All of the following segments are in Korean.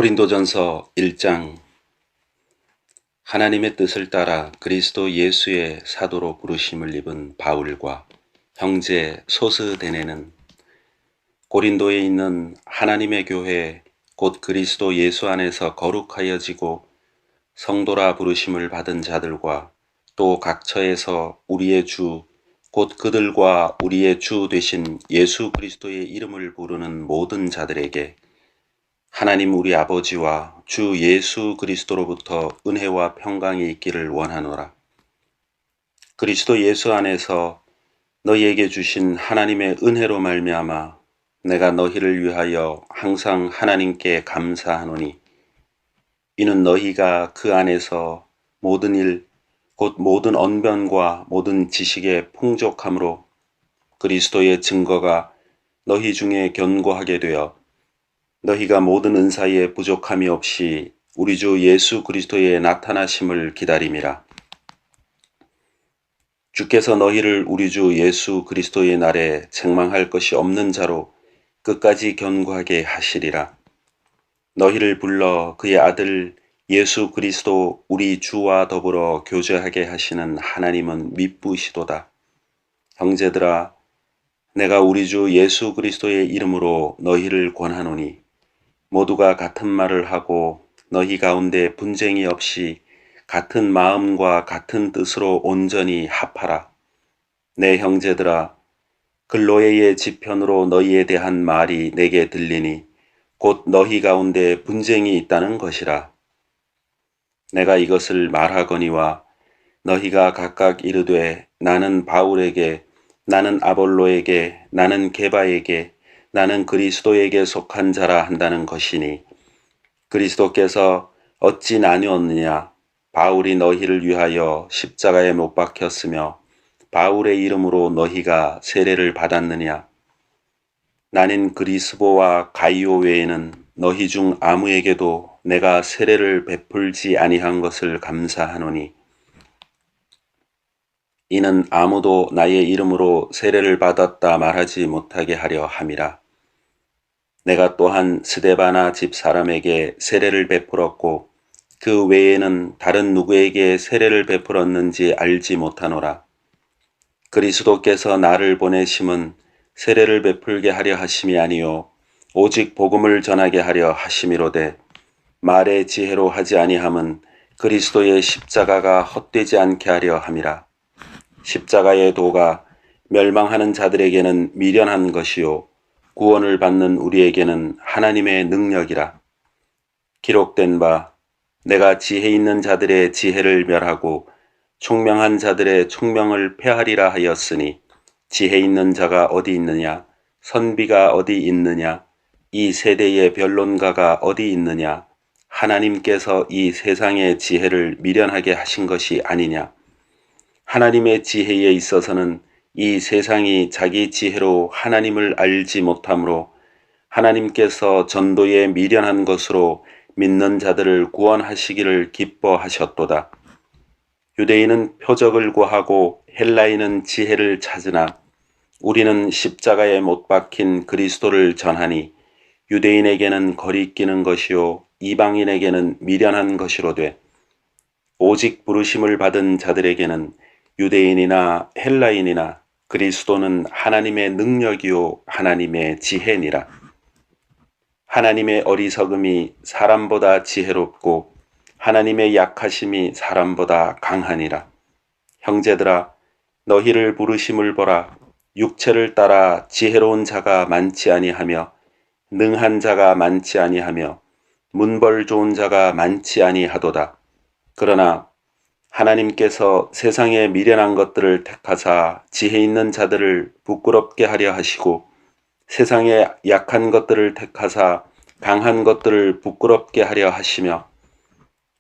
고린도전서 1장. 하나님의 뜻을 따라 그리스도 예수의 사도로 부르심을 입은 바울과 형제 소스데네는 고린도에 있는 하나님의 교회 곧 그리스도 예수 안에서 거룩하여지고 성도라 부르심을 받은 자들과 또 각처에서 우리의 주 곧 그들과 우리의 주 되신 예수 그리스도의 이름을 부르는 모든 자들에게 하나님 우리 아버지와 주 예수 그리스도로부터 은혜와 평강이 있기를 원하노라. 그리스도 예수 안에서 너희에게 주신 하나님의 은혜로 말미암아 내가 너희를 위하여 항상 하나님께 감사하노니 이는 너희가 그 안에서 모든 일 곧 모든 언변과 모든 지식의 풍족함으로 그리스도의 증거가 너희 중에 견고하게 되어 너희가 모든 은사에 부족함이 없이 우리 주 예수 그리스도의 나타나심을 기다림이라. 주께서 너희를 우리 주 예수 그리스도의 날에 책망할 것이 없는 자로 끝까지 견고하게 하시리라. 너희를 불러 그의 아들 예수 그리스도 우리 주와 더불어 교제하게 하시는 하나님은 미쁘시도다. 형제들아, 내가 우리 주 예수 그리스도의 이름으로 너희를 권하노니 모두가 같은 말을 하고 너희 가운데 분쟁이 없이 같은 마음과 같은 뜻으로 온전히 합하라. 내 형제들아, 글로에의 지편으로 너희에 대한 말이 내게 들리니 곧 너희 가운데 분쟁이 있다는 것이라. 내가 이것을 말하거니와 너희가 각각 이르되 나는 바울에게, 나는 아볼로에게, 나는 게바에게, 나는 그리스도에게 속한 자라 한다는 것이니 그리스도께서 어찌 나뉘었느냐? 바울이 너희를 위하여 십자가에 못 박혔으며 바울의 이름으로 너희가 세례를 받았느냐? 나는 그리스보와 가이오 외에는 너희 중 아무에게도 내가 세례를 베풀지 아니한 것을 감사하노니 이는 아무도 나의 이름으로 세례를 받았다 말하지 못하게 하려 함이라. 내가 또한 스데바나 집 사람에게 세례를 베풀었고 그 외에는 다른 누구에게 세례를 베풀었는지 알지 못하노라. 그리스도께서 나를 보내심은 세례를 베풀게 하려 하심이 아니요 오직 복음을 전하게 하려 하심이로되 말의 지혜로 하지 아니함은 그리스도의 십자가가 헛되지 않게 하려 함이라. 십자가의 도가 멸망하는 자들에게는 미련한 것이요 구원을 받는 우리에게는 하나님의 능력이라. 기록된 바 내가 지혜 있는 자들의 지혜를 멸하고 총명한 자들의 총명을 폐하리라 하였으니 지혜 있는 자가 어디 있느냐? 선비가 어디 있느냐? 이 세대의 변론가가 어디 있느냐? 하나님께서 이 세상의 지혜를 미련하게 하신 것이 아니냐? 하나님의 지혜에 있어서는 이 세상이 자기 지혜로 하나님을 알지 못하므로 하나님께서 전도에 미련한 것으로 믿는 자들을 구원하시기를 기뻐하셨도다. 유대인은 표적을 구하고 헬라인은 지혜를 찾으나 우리는 십자가에 못 박힌 그리스도를 전하니 유대인에게는 거리끼는 것이요 이방인에게는 미련한 것이로되 오직 부르심을 받은 자들에게는 유대인이나 헬라인이나 그리스도는 하나님의 능력이요 하나님의 지혜니라. 하나님의 어리석음이 사람보다 지혜롭고 하나님의 약하심이 사람보다 강하니라. 형제들아, 너희를 부르심을 보라. 육체를 따라 지혜로운 자가 많지 아니하며 능한 자가 많지 아니하며 문벌 좋은 자가 많지 아니하도다. 그러나 하나님께서 세상에 미련한 것들을 택하사 지혜 있는 자들을 부끄럽게 하려 하시고 세상에 약한 것들을 택하사 강한 것들을 부끄럽게 하려 하시며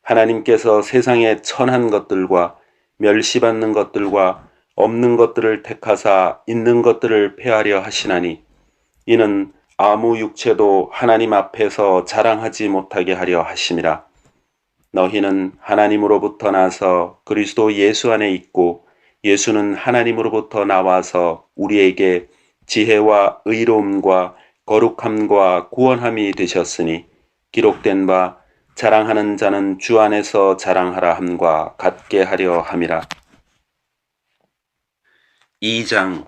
하나님께서 세상에 천한 것들과 멸시받는 것들과 없는 것들을 택하사 있는 것들을 폐하려 하시나니 이는 아무 육체도 하나님 앞에서 자랑하지 못하게 하려 하심이라. 너희는 하나님으로부터 나서 그리스도 예수 안에 있고 예수는 하나님으로부터 나와서 우리에게 지혜와 의로움과 거룩함과 구원함이 되셨으니 기록된 바 자랑하는 자는 주 안에서 자랑하라 함과 같게 하려 함이라. 2장.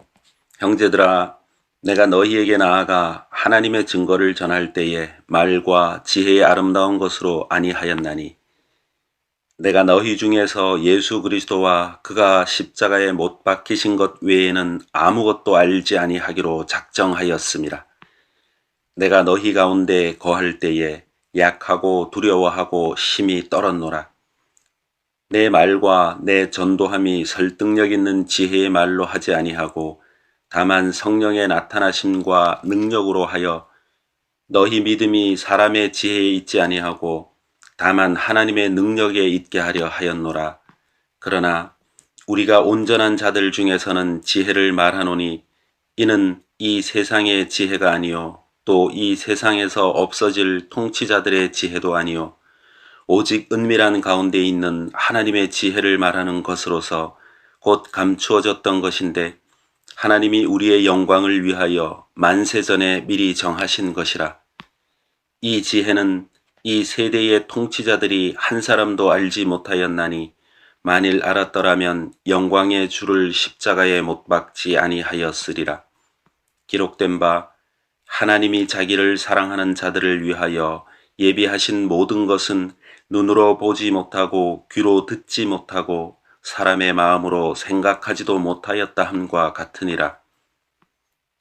형제들아, 내가 너희에게 나아가 하나님의 증거를 전할 때에 말과 지혜의 아름다운 것으로 아니하였나니 내가 너희 중에서 예수 그리스도와 그가 십자가에 못 박히신 것 외에는 아무것도 알지 아니하기로 작정하였음이라. 내가 너희 가운데 거할 때에 약하고 두려워하고 심히 떨었노라. 내 말과 내 전도함이 설득력 있는 지혜의 말로 하지 아니하고 다만 성령의 나타나심과 능력으로 하여 너희 믿음이 사람의 지혜에 있지 아니하고 다만 하나님의 능력에 있게 하려 하였노라. 그러나 우리가 온전한 자들 중에서는 지혜를 말하노니 이는 이 세상의 지혜가 아니요 또 이 세상에서 없어질 통치자들의 지혜도 아니요 오직 은밀한 가운데 있는 하나님의 지혜를 말하는 것으로서 곧 감추어졌던 것인데 하나님이 우리의 영광을 위하여 만세전에 미리 정하신 것이라. 이 지혜는 이 세대의 통치자들이 한 사람도 알지 못하였나니 만일 알았더라면 영광의 주를 십자가에 못 박지 아니하였으리라. 기록된 바 하나님이 자기를 사랑하는 자들을 위하여 예비하신 모든 것은 눈으로 보지 못하고 귀로 듣지 못하고 사람의 마음으로 생각하지도 못하였다 함과 같으니라.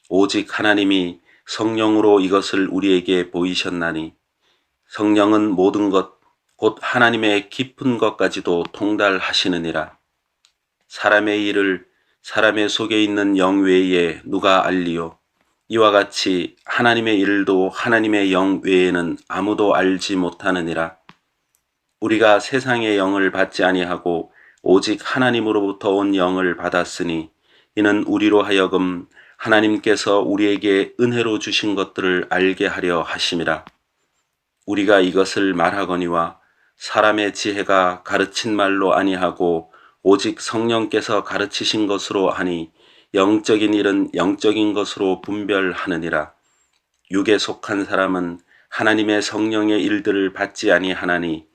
오직 하나님이 성령으로 이것을 우리에게 보이셨나니 성령은 모든 것 곧 하나님의 깊은 것까지도 통달하시느니라. 사람의 일을 사람의 속에 있는 영 외에 누가 알리요? 이와 같이 하나님의 일도 하나님의 영 외에는 아무도 알지 못하느니라. 우리가 세상의 영을 받지 아니하고 오직 하나님으로부터 온 영을 받았으니 이는 우리로 하여금 하나님께서 우리에게 은혜로 주신 것들을 알게 하려 하심이라. 우리가 이것을 말하거니와 사람의 지혜가 가르친 말로 아니하고 오직 성령께서 가르치신 것으로 하니 영적인 일은 영적인 것으로 분별하느니라. 육에 속한 사람은 하나님의 성령의 일들을 받지 아니하나니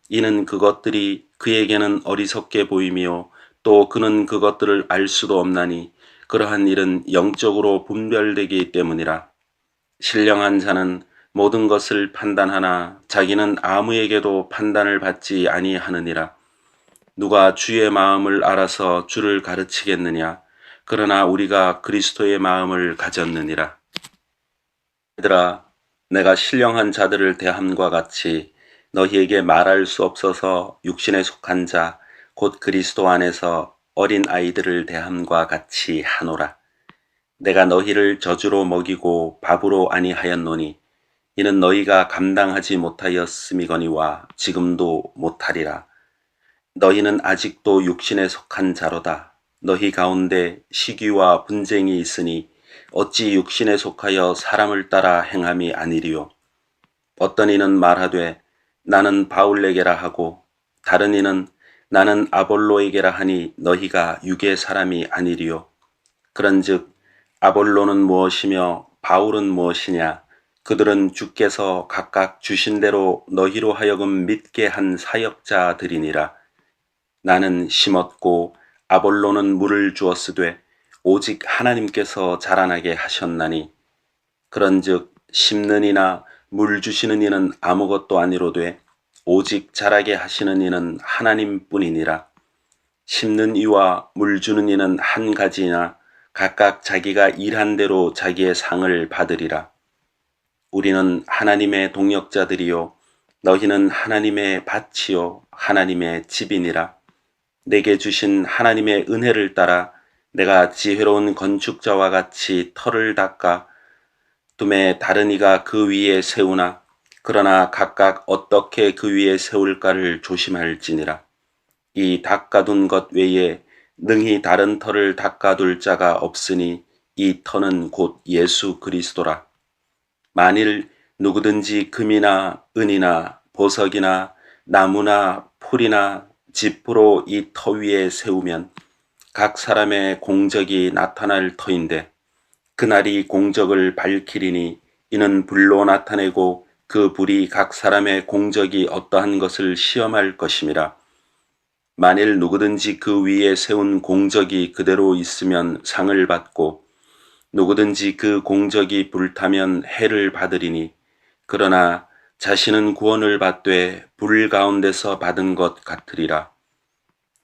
이는 그것들이 그에게는 어리석게 보이며 또 그는 그것들을 알 수도 없나니 그러한 일은 영적으로 분별되기 때문이라. 신령한 자는 모든 것을 판단하나 자기는 아무에게도 판단을 받지 아니하느니라. 누가 주의 마음을 알아서 주를 가르치겠느냐? 그러나 우리가 그리스도의 마음을 가졌느니라. 얘들아, 내가 신령한 자들을 대함과 같이 너희에게 말할 수 없어서 육신에 속한 자, 곧 그리스도 안에서 어린 아이들을 대함과 같이 하노라. 내가 너희를 저주로 먹이고 밥으로 아니하였노니 이는 너희가 감당하지 못하였음이거니와 지금도 못하리라. 너희는 아직도 육신에 속한 자로다. 너희 가운데 시기와 분쟁이 있으니 어찌 육신에 속하여 사람을 따라 행함이 아니리요. 어떤 이는 말하되 나는 바울에게라 하고 다른 이는 나는 아볼로에게라 하니 너희가 육의 사람이 아니리요. 그런즉 아볼로는 무엇이며 바울은 무엇이냐? 그들은 주께서 각각 주신 대로 너희로 하여금 믿게 한 사역자들이니라. 나는 심었고 아볼로는 물을 주었으되 오직 하나님께서 자라나게 하셨나니 그런즉 심는 이나 물 주시는 이는 아무것도 아니로되 오직 자라게 하시는 이는 하나님뿐이니라. 심는 이와 물 주는 이는 한 가지이나 각각 자기가 일한 대로 자기의 상을 받으리라. 우리는 하나님의 동역자들이요 너희는 하나님의 밭이요 하나님의 집이니라. 내게 주신 하나님의 은혜를 따라 내가 지혜로운 건축자와 같이 터를 닦아 둠에 다른 이가 그 위에 세우나 그러나 각각 어떻게 그 위에 세울까를 조심할지니라. 이 닦아둔 것 외에 능히 다른 터를 닦아둘 자가 없으니 이 터는 곧 예수 그리스도라. 만일 누구든지 금이나 은이나 보석이나 나무나 풀이나 지프로 이 터 위에 세우면 각 사람의 공적이 나타날 터인데 그날이 공적을 밝히리니 이는 불로 나타내고 그 불이 각 사람의 공적이 어떠한 것을 시험할 것임이라. 만일 누구든지 그 위에 세운 공적이 그대로 있으면 상을 받고 누구든지 그 공적이 불타면 해를 받으리니 그러나 자신은 구원을 받되 불 가운데서 받은 것 같으리라.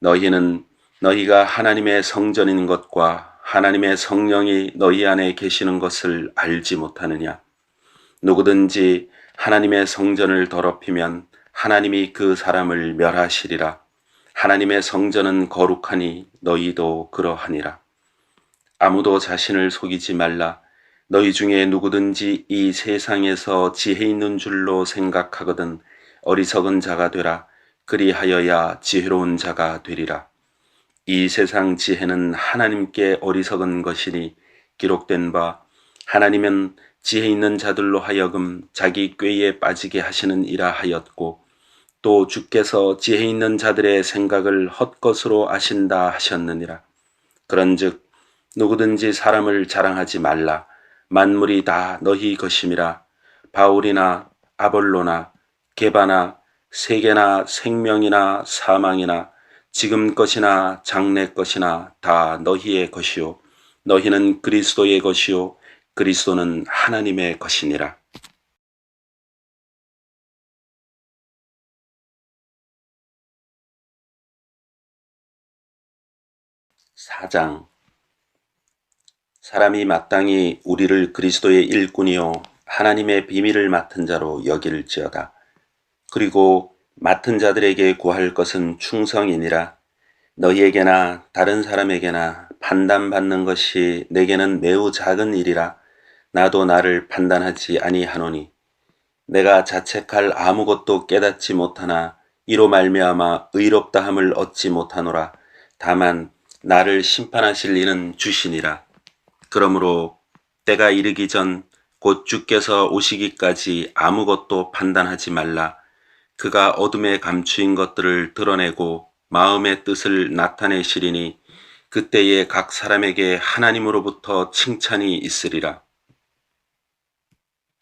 너희는 너희가 하나님의 성전인 것과 하나님의 성령이 너희 안에 계시는 것을 알지 못하느냐. 누구든지 하나님의 성전을 더럽히면 하나님이 그 사람을 멸하시리라. 하나님의 성전은 거룩하니 너희도 그러하니라. 아무도 자신을 속이지 말라. 너희 중에 누구든지 이 세상에서 지혜 있는 줄로 생각하거든 어리석은 자가 되라. 그리하여야 지혜로운 자가 되리라. 이 세상 지혜는 하나님께 어리석은 것이니 기록된 바 하나님은 지혜 있는 자들로 하여금 자기 꾀에 빠지게 하시는 이라 하였고 또 주께서 지혜 있는 자들의 생각을 헛것으로 아신다 하셨느니라. 그런즉 누구든지 사람을 자랑하지 말라. 만물이 다 너희 것임이라. 바울이나 아볼로나 게바나 세계나 생명이나 사망이나 지금 것이나 장래 것이나 다 너희의 것이요 너희는 그리스도의 것이요 그리스도는 하나님의 것이니라. 4장. 사람이 마땅히 우리를 그리스도의 일꾼이요 하나님의 비밀을 맡은 자로 여길지어다. 그리고 맡은 자들에게 구할 것은 충성이니라. 너희에게나 다른 사람에게나 판단받는 것이 내게는 매우 작은 일이라. 나도 나를 판단하지 아니하노니 내가 자책할 아무것도 깨닫지 못하나 이로 말미암아 의롭다함을 얻지 못하노라. 다만 나를 심판하실 이는 주시니라. 그러므로 때가 이르기 전 곧 주께서 오시기까지 아무것도 판단하지 말라. 그가 어둠에 감추인 것들을 드러내고 마음의 뜻을 나타내시리니 그때에 각 사람에게 하나님으로부터 칭찬이 있으리라.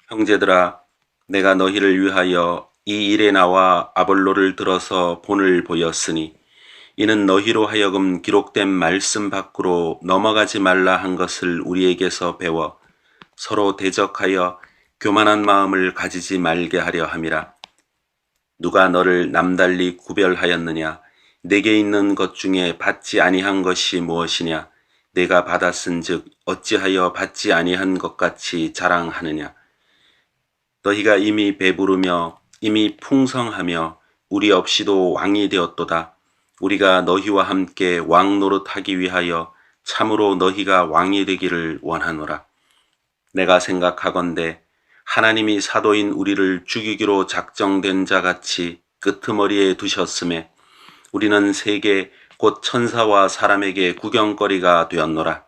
형제들아, 내가 너희를 위하여 이 일에 나와 아볼로를 들어서 본을 보였으니 이는 너희로 하여금 기록된 말씀 밖으로 넘어가지 말라 한 것을 우리에게서 배워 서로 대적하여 교만한 마음을 가지지 말게 하려 함이라. 누가 너를 남달리 구별하였느냐? 내게 있는 것 중에 받지 아니한 것이 무엇이냐? 내가 받았은즉 어찌하여 받지 아니한 것 같이 자랑하느냐? 너희가 이미 배부르며 이미 풍성하며 우리 없이도 왕이 되었도다. 우리가 너희와 함께 왕 노릇하기 위하여 참으로 너희가 왕이 되기를 원하노라. 내가 생각하건대 하나님이 사도인 우리를 죽이기로 작정된 자같이 끄트머리에 두셨음에 우리는 세계 곧 천사와 사람에게 구경거리가 되었노라.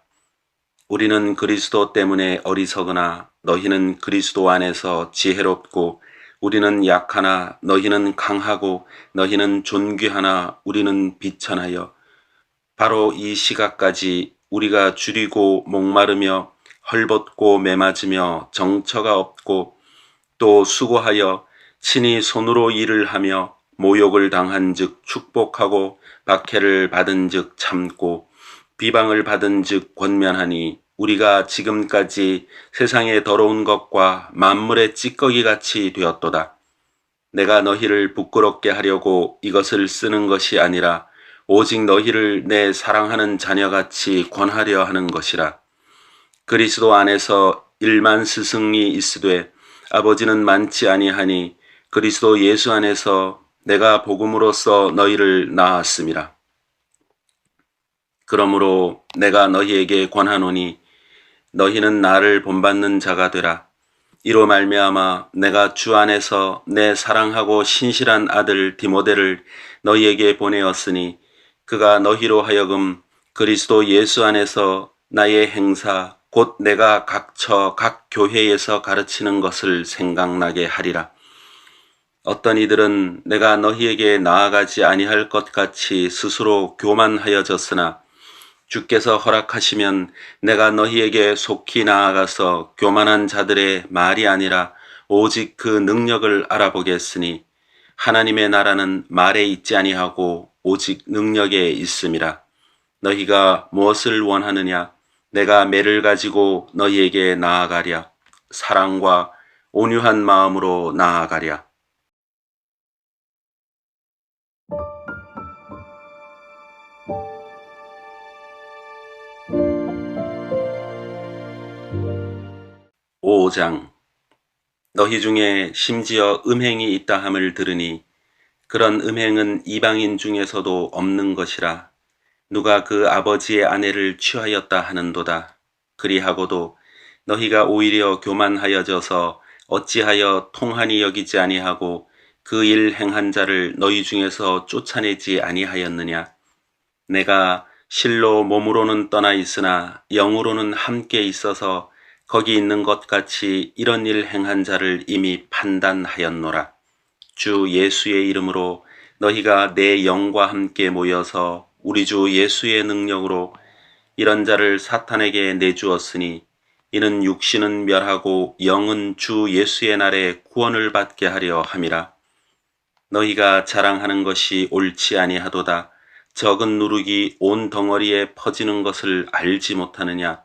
우리는 그리스도 때문에 어리석으나 너희는 그리스도 안에서 지혜롭고 우리는 약하나 너희는 강하고 너희는 존귀하나 우리는 비천하여 바로 이 시각까지 우리가 줄이고 목마르며 헐벗고 매맞으며 정처가 없고 또 수고하여 친히 손으로 일을 하며 모욕을 당한 즉 축복하고 박해를 받은 즉 참고 비방을 받은 즉 권면하니 우리가 지금까지 세상의 더러운 것과 만물의 찌꺼기같이 되었도다. 내가 너희를 부끄럽게 하려고 이것을 쓰는 것이 아니라 오직 너희를 내 사랑하는 자녀같이 권하려 하는 것이라. 그리스도 안에서 일만 스승이 있으되 아버지는 많지 아니하니 그리스도 예수 안에서 내가 복음으로써 너희를 낳았음이라. 그러므로 내가 너희에게 권하노니 너희는 나를 본받는 자가 되라. 이로 말미암아 내가 주 안에서 내 사랑하고 신실한 아들 디모데를 너희에게 보내었으니 그가 너희로 하여금 그리스도 예수 안에서 나의 행사 곧 내가 각처 각 교회에서 가르치는 것을 생각나게 하리라. 어떤 이들은 내가 너희에게 나아가지 아니할 것 같이 스스로 교만하여졌으나 주께서 허락하시면 내가 너희에게 속히 나아가서 교만한 자들의 말이 아니라 오직 그 능력을 알아보겠으니 하나님의 나라는 말에 있지 아니하고 오직 능력에 있음이라. 너희가 무엇을 원하느냐? 내가 매를 가지고 너희에게 나아가랴. 사랑과 온유한 마음으로 나아가랴. 오 장. 너희 중에 심지어 음행이 있다 함을 들으니 그런 음행은 이방인 중에서도 없는 것이라. 누가 그 아버지의 아내를 취하였다 하는도다. 그리하고도 너희가 오히려 교만하여져서 어찌하여 통한이 여기지 아니하고 그 일 행한 자를 너희 중에서 쫓아내지 아니하였느냐. 내가 실로 몸으로는 떠나 있으나 영으로는 함께 있어서 거기 있는 것 같이 이런 일 행한 자를 이미 판단하였노라. 주 예수의 이름으로 너희가 내 영과 함께 모여서 우리 주 예수의 능력으로 이런 자를 사탄에게 내주었으니 이는 육신은 멸하고 영은 주 예수의 날에 구원을 받게 하려 함이라. 너희가 자랑하는 것이 옳지 아니하도다. 적은 누룩이 온 덩어리에 퍼지는 것을 알지 못하느냐.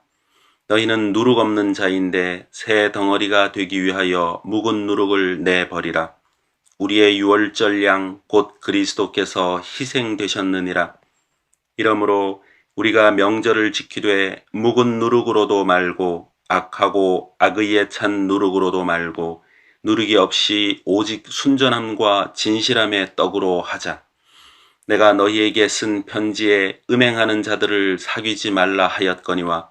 너희는 누룩 없는 자인데 새 덩어리가 되기 위하여 묵은 누룩을 내버리라. 우리의 유월절 양 곧 그리스도께서 희생되셨느니라. 이러므로 우리가 명절을 지키되 묵은 누룩으로도 말고 악하고 악의에 찬 누룩으로도 말고 누룩이 없이 오직 순전함과 진실함의 떡으로 하자. 내가 너희에게 쓴 편지에 음행하는 자들을 사귀지 말라 하였거니와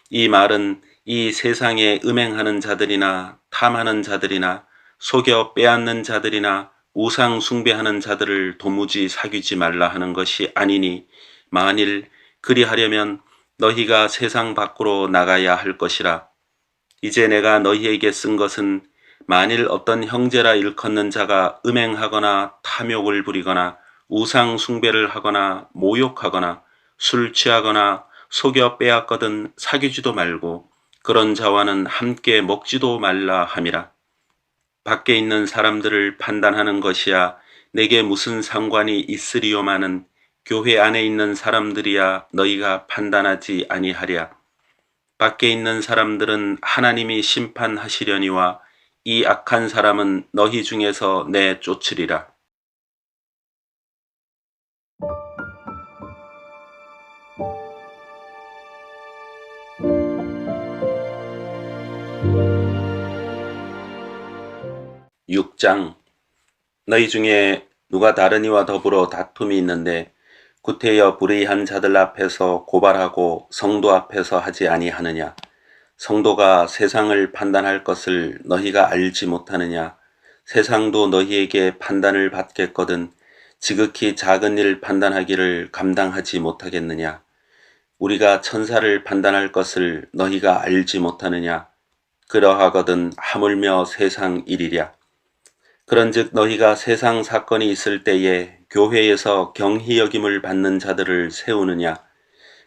이 말은 이 세상에 음행하는 자들이나 탐하는 자들이나 속여 빼앗는 자들이나 우상 숭배하는 자들을 도무지 사귀지 말라 하는 것이 아니니 만일 그리하려면 너희가 세상 밖으로 나가야 할 것이라. 이제 내가 너희에게 쓴 것은 만일 어떤 형제라 일컫는 자가 음행하거나 탐욕을 부리거나 우상 숭배를 하거나 모욕하거나 술 취하거나 속여 빼앗거든 사귀지도 말고 그런 자와는 함께 먹지도 말라 함이라. 밖에 있는 사람들을 판단하는 것이야 내게 무슨 상관이 있으리요마는 교회 안에 있는 사람들이야 너희가 판단하지 아니하랴. 밖에 있는 사람들은 하나님이 심판하시려니와 이 악한 사람은 너희 중에서 내쫓으리라. 육 장. 너희 중에 누가 다른 이와 더불어 다툼이 있는데 구태여 불의한 자들 앞에서 고발하고 성도 앞에서 하지 아니하느냐. 성도가 세상을 판단할 것을 너희가 알지 못하느냐. 세상도 너희에게 판단을 받겠거든 지극히 작은 일 판단하기를 감당하지 못하겠느냐. 우리가 천사를 판단할 것을 너희가 알지 못하느냐. 그러하거든 하물며 세상 일이랴. 그런즉 너희가 세상 사건이 있을 때에 교회에서 경히 여김을 받는 자들을 세우느냐.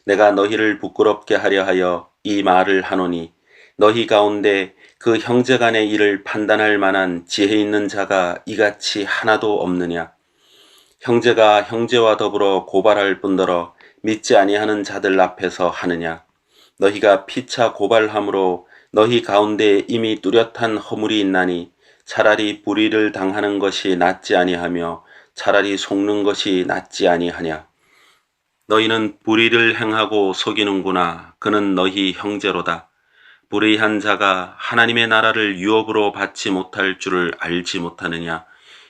내가 너희를 부끄럽게 하려 하여 이 말을 하노니 너희 가운데 그 형제간의 일을 판단할 만한 지혜 있는 자가 이같이 하나도 없느냐. 형제가 형제와 더불어 고발할 뿐더러 믿지 아니하는 자들 앞에서 하느냐. 너희가 피차 고발함으로 너희 가운데 이미 뚜렷한 허물이 있나니 차라리 불의를 당하는 것이 낫지 아니하며 차라리 속는 것이 낫지 아니하냐. 너희는 불의를 행하고 속이는구나. 그는 너희 형제로다. 불의한 자가 하나님의 나라를 유업으로 받지 못할 줄을 알지 못하느냐.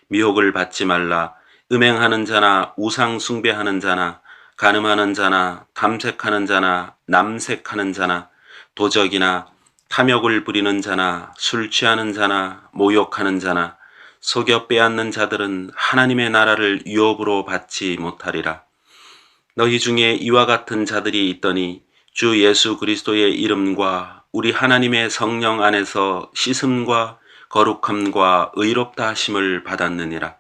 미혹을 받지 말라. 음행하는 자나 우상 숭배하는 자나 간음하는 자나 탐색하는 자나 남색하는 자나 도적이나 탐욕을 부리는 자나 술 취하는 자나 모욕하는 자나 속여 빼앗는 자들은 하나님의 나라를 유업으로 받지 못하리라. 너희 중에 이와 같은 자들이 있더니 주 예수 그리스도의 이름과 우리 하나님의 성령 안에서 씻음과 거룩함과 의롭다 하심을 받았느니라.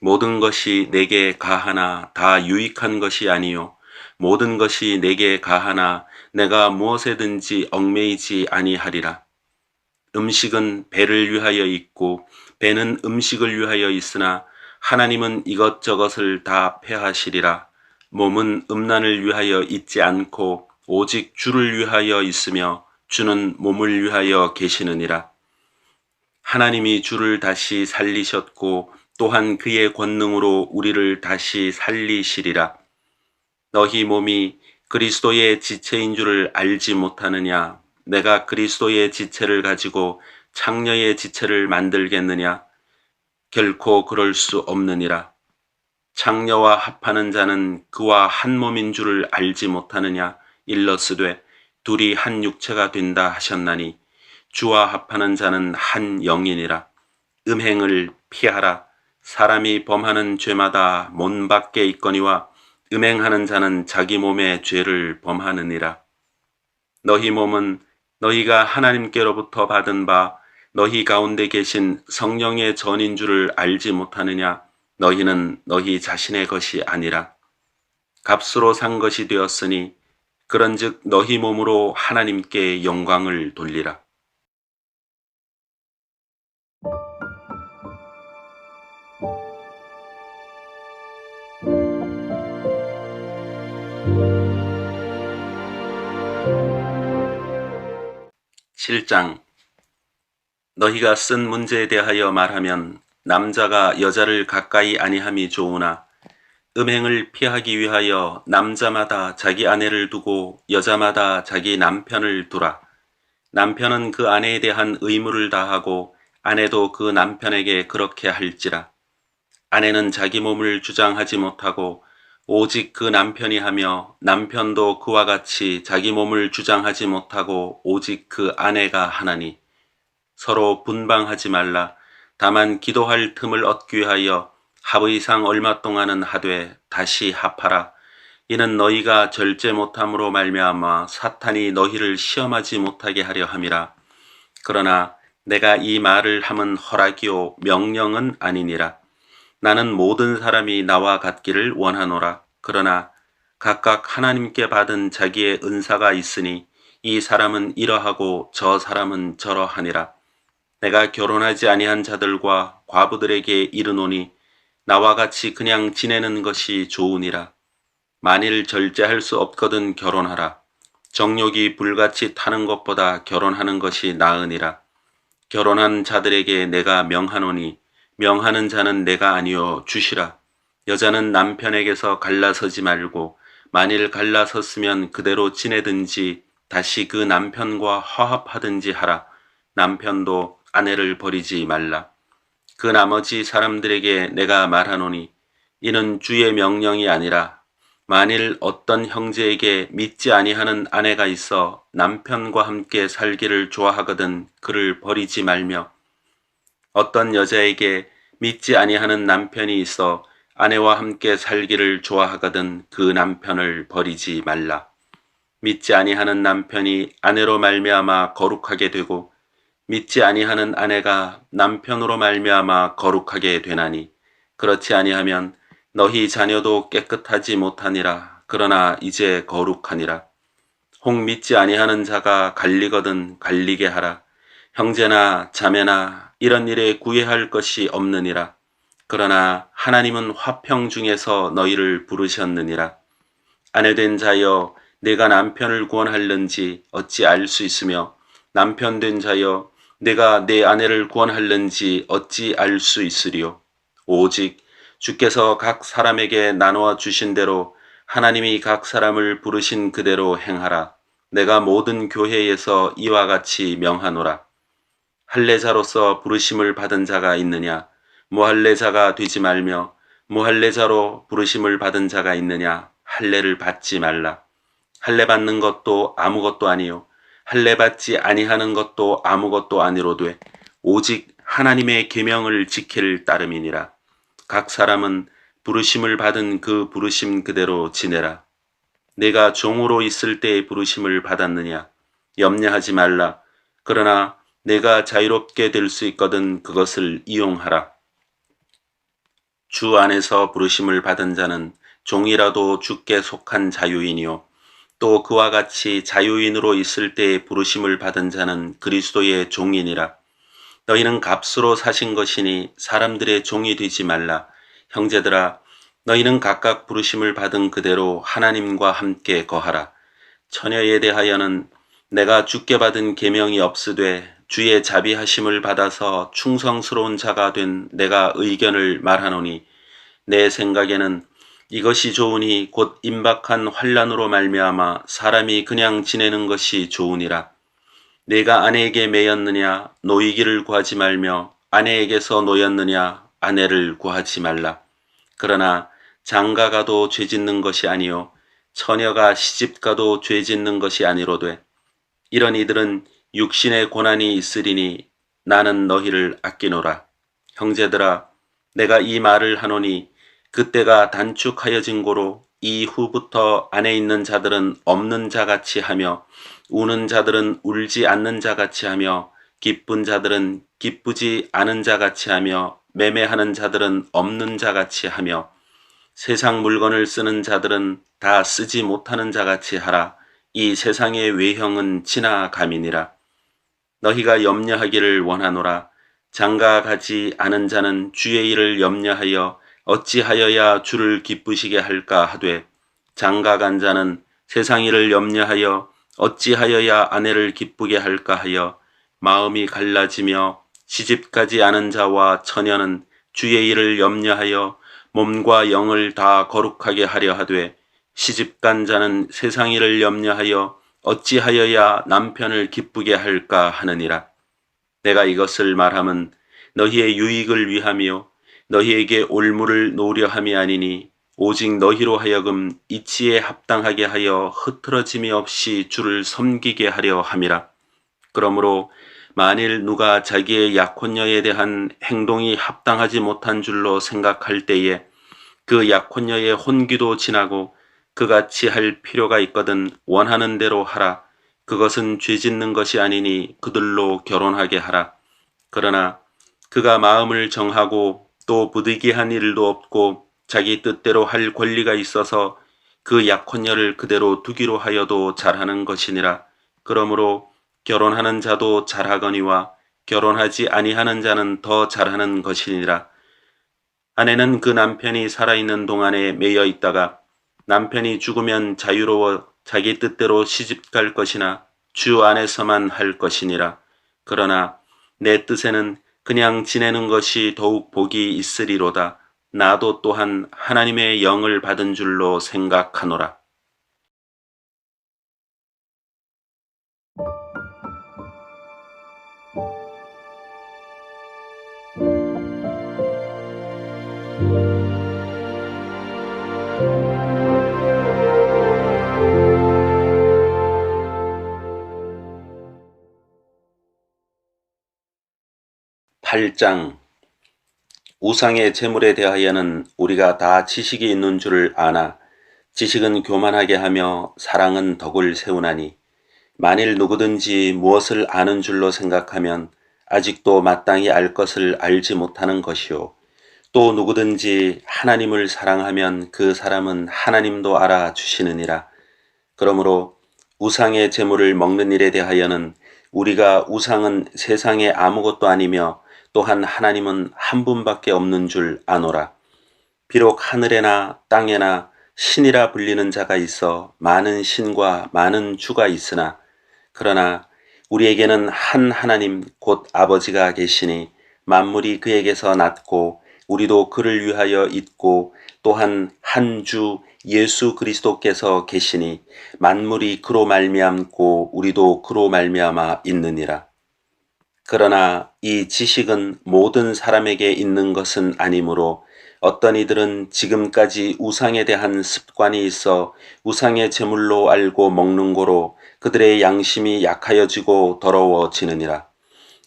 모든 것이 내게 가하나 다 유익한 것이 아니요 모든 것이 내게 가하나 내가 무엇에든지 얽매이지 아니하리라. 음식은 배를 위하여 있고 배는 음식을 위하여 있으나 하나님은 이것저것을 다 폐하시리라. 몸은 음란을 위하여 있지 않고 오직 주를 위하여 있으며 주는 몸을 위하여 계시느니라. 하나님이 주를 다시 살리셨고 또한 그의 권능으로 우리를 다시 살리시리라. 너희 몸이 그리스도의 지체인 줄을 알지 못하느냐? 내가 그리스도의 지체를 가지고 창녀의 지체를 만들겠느냐? 결코 그럴 수 없느니라. 창녀와 합하는 자는 그와 한 몸인 줄을 알지 못하느냐? 일러스되 둘이 한 육체가 된다 하셨나니 주와 합하는 자는 한 영이니라. 음행을 피하라. 사람이 범하는 죄마다 문 밖에 있거니와 음행하는 자는 자기 몸의 죄를 범하느니라. 너희 몸은 너희가 하나님께로부터 받은 바 너희 가운데 계신 성령의 전인 줄을 알지 못하느냐? 너희는 너희 자신의 것이 아니라 값으로 산 것이 되었으니 그런즉 너희 몸으로 하나님께 영광을 돌리라. (7장) 너희가 쓴 문제에 대하여 말하면 남자가 여자를 가까이 아니함이 좋으나 음행을 피하기 위하여 남자마다 자기 아내를 두고 여자마다 자기 남편을 두라. 남편은 그 아내에 대한 의무를 다하고 아내도 그 남편에게 그렇게 할지라. 아내는 자기 몸을 주장하지 못하고 오직 그 남편이 하며 남편도 그와 같이 자기 몸을 주장하지 못하고 오직 그 아내가 하나니 서로 분방하지 말라. 다만 기도할 틈을 얻기 위하여 합의상 얼마 동안은 하되 다시 합하라. 이는 너희가 절제 못함으로 말미암아 사탄이 너희를 시험하지 못하게 하려 함이라. 그러나 내가 이 말을 함은 허락이요 명령은 아니니라. 나는 모든 사람이 나와 같기를 원하노라. 그러나 각각 하나님께 받은 자기의 은사가 있으니 이 사람은 이러하고 저 사람은 저러하니라. 내가 결혼하지 아니한 자들과 과부들에게 이르노니 나와 같이 그냥 지내는 것이 좋으니라. 만일 절제할 수 없거든 결혼하라. 정욕이 불같이 타는 것보다 결혼하는 것이 나으니라. 결혼한 자들에게 내가 명하노니 명하는 자는 내가 아니요 주시라. 여자는 남편에게서 갈라서지 말고 만일 갈라섰으면 그대로 지내든지 다시 그 남편과 화합하든지 하라. 남편도 아내를 버리지 말라. 그 나머지 사람들에게 내가 말하노니 이는 주의 명령이 아니라 만일 어떤 형제에게 믿지 아니하는 아내가 있어 남편과 함께 살기를 좋아하거든 그를 버리지 말며 어떤 여자에게 믿지 아니하는 남편이 있어 아내와 함께 살기를 좋아하거든 그 남편을 버리지 말라. 믿지 아니하는 남편이 아내로 말미암아 거룩하게 되고 믿지 아니하는 아내가 남편으로 말미암아 거룩하게 되나니 그렇지 아니하면 너희 자녀도 깨끗하지 못하니라. 그러나 이제 거룩하니라. 혹 믿지 아니하는 자가 갈리거든 갈리게 하라. 형제나 자매나 이런 일에 구애할 것이 없느니라. 그러나 하나님은 화평 중에서 너희를 부르셨느니라. 아내된 자여 내가 남편을 구원할는지 어찌 알 수 있으며 남편된 자여 내가 내 아내를 구원할는지 어찌 알 수 있으리요. 오직 주께서 각 사람에게 나누어 주신 대로 하나님이 각 사람을 부르신 그대로 행하라. 내가 모든 교회에서 이와 같이 명하노라. 할례자로서 부르심을 받은 자가 있느냐? 무할례자가 되지 말며 무할례자로 부르심을 받은 자가 있느냐? 할례를 받지 말라. 할례 받는 것도 아무것도 아니요 할례 받지 아니하는 것도 아무것도 아니로되 오직 하나님의 계명을 지킬 따름이니라. 각 사람은 부르심을 받은 그 부르심 그대로 지내라. 내가 종으로 있을 때의 부르심을 받았느냐? 염려하지 말라. 그러나 내가 자유롭게 될 수 있거든 그것을 이용하라. 주 안에서 부르심을 받은 자는 종이라도 주께 속한 자유이니요 또 그와 같이 자유인으로 있을 때에 부르심을 받은 자는 그리스도의 종이니라. 너희는 값으로 사신 것이니 사람들의 종이 되지 말라. 형제들아, 너희는 각각 부르심을 받은 그대로 하나님과 함께 거하라. 처녀에 대하여는 내가 주께 받은 계명이 없으되 주의 자비하심을 받아서 충성스러운 자가 된 내가 의견을 말하노니, 내 생각에는 이것이 좋으니 곧 임박한 환난으로 말미암아 사람이 그냥 지내는 것이 좋으니라. 내가 아내에게 매였느냐 노이기를 구하지 말며 아내에게서 노였느냐 아내를 구하지 말라. 그러나 장가가도 죄짓는 것이 아니요 처녀가 시집가도 죄짓는 것이 아니로되 이런 이들은 육신의 고난이 있으리니 나는 너희를 아끼노라. 형제들아, 내가 이 말을 하노니 그때가 단축하여진 고로 이후부터 안에 있는 자들은 없는 자같이 하며 우는 자들은 울지 않는 자같이 하며 기쁜 자들은 기쁘지 않은 자같이 하며 매매하는 자들은 없는 자같이 하며 세상 물건을 쓰는 자들은 다 쓰지 못하는 자같이 하라. 이 세상의 외형은 지나감이니라. 너희가 염려하기를 원하노라. 장가가지 않은 자는 주의 일을 염려하여 어찌하여야 주를 기쁘시게 할까 하되 장가간 자는 세상 일을 염려하여 어찌하여야 아내를 기쁘게 할까 하여 마음이 갈라지며 시집가지 않은 자와 처녀는 주의 일을 염려하여 몸과 영을 다 거룩하게 하려 하되 시집간 자는 세상 일을 염려하여 어찌하여야 남편을 기쁘게 할까 하느니라. 내가 이것을 말함은 너희의 유익을 위하며 너희에게 올무를 놓으려 함이 아니니 오직 너희로 하여금 이치에 합당하게 하여 흐트러짐이 없이 주를 섬기게 하려 함이라. 그러므로 만일 누가 자기의 약혼녀에 대한 행동이 합당하지 못한 줄로 생각할 때에 그 약혼녀의 혼기도 지나고 그같이 할 필요가 있거든 원하는 대로 하라. 그것은 죄짓는 것이 아니니 그들로 결혼하게 하라. 그러나 그가 마음을 정하고 또 부득이한 일도 없고 자기 뜻대로 할 권리가 있어서 그 약혼녀를 그대로 두기로 하여도 잘하는 것이니라. 그러므로 결혼하는 자도 잘하거니와 결혼하지 아니하는 자는 더 잘하는 것이니라. 아내는 그 남편이 살아있는 동안에 매여 있다가 남편이 죽으면 자유로워 자기 뜻대로 시집갈 것이나 주 안에서만 할 것이니라. 그러나 내 뜻에는 그냥 지내는 것이 더욱 복이 있으리로다. 나도 또한 하나님의 영을 받은 줄로 생각하노라. 팔장 우상의 제물에 대하여는 우리가 다 지식이 있는 줄을 아나 지식은 교만하게 하며 사랑은 덕을 세우나니 만일 누구든지 무엇을 아는 줄로 생각하면 아직도 마땅히 알 것을 알지 못하는 것이요 또 누구든지 하나님을 사랑하면 그 사람은 하나님도 알아주시느니라. 그러므로 우상의 제물을 먹는 일에 대하여는 우리가 우상은 세상에 아무것도 아니며 또한 하나님은 한 분밖에 없는 줄 아노라. 비록 하늘에나 땅에나 신이라 불리는 자가 있어 많은 신과 많은 주가 있으나 그러나 우리에게는 한 하나님 곧 아버지가 계시니 만물이 그에게서 났고 우리도 그를 위하여 있고 또한 한 주 예수 그리스도께서 계시니 만물이 그로 말미암고 우리도 그로 말미암아 있느니라. 그러나 이 지식은 모든 사람에게 있는 것은 아니므로 어떤 이들은 지금까지 우상에 대한 습관이 있어 우상의 제물로 알고 먹는 고로 그들의 양심이 약하여지고 더러워지느니라.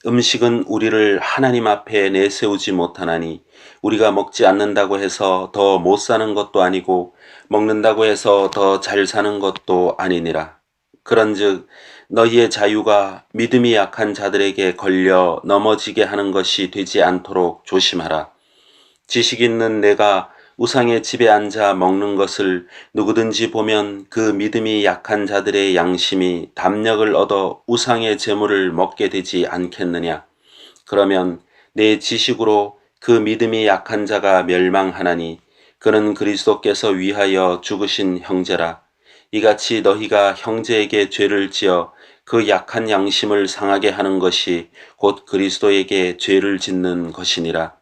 음식은 우리를 하나님 앞에 내세우지 못하나니 우리가 먹지 않는다고 해서 더 못 사는 것도 아니고 먹는다고 해서 더 잘 사는 것도 아니니라. 그런즉 너희의 자유가 믿음이 약한 자들에게 걸려 넘어지게 하는 것이 되지 않도록 조심하라. 지식 있는 내가 우상의 집에 앉아 먹는 것을 누구든지 보면 그 믿음이 약한 자들의 양심이 담력을 얻어 우상의 재물을 먹게 되지 않겠느냐. 그러면 내 지식으로 그 믿음이 약한 자가 멸망하나니 그는 그리스도께서 위하여 죽으신 형제라. 이같이 너희가 형제에게 죄를 지어 그 약한 양심을 상하게 하는 것이 곧 그리스도에게 죄를 짓는 것이니라.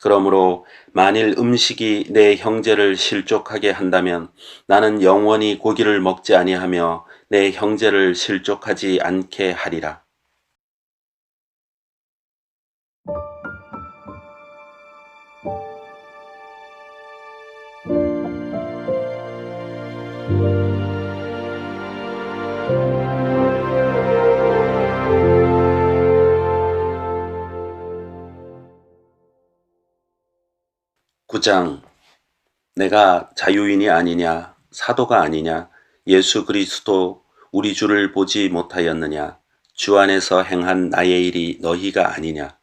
그러므로 만일 음식이 내 형제를 실족하게 한다면 나는 영원히 고기를 먹지 아니하며 내 형제를 실족하지 않게 하리라. 구 장 내가 자유인이 아니냐 사도가 아니냐 예수 그리스도 우리 주를 보지 못하였느냐 주 안에서 행한 나의 일이 너희가 아니냐.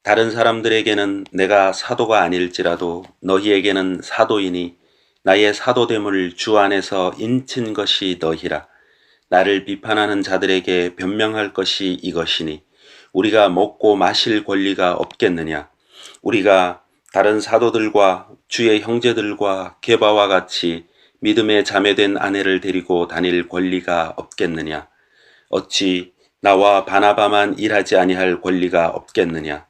다른 사람들에게는 내가 사도가 아닐지라도 너희에게는 사도이니 나의 사도됨을 주 안에서 인친 것이 너희라. 나를 비판하는 자들에게 변명할 것이 이것이니 우리가 먹고 마실 권리가 없겠느냐. 우리가 다른 사도들과 주의 형제들과 게바와 같이 믿음에 자매된 아내를 데리고 다닐 권리가 없겠느냐. 어찌 나와 바나바만 일하지 아니할 권리가 없겠느냐.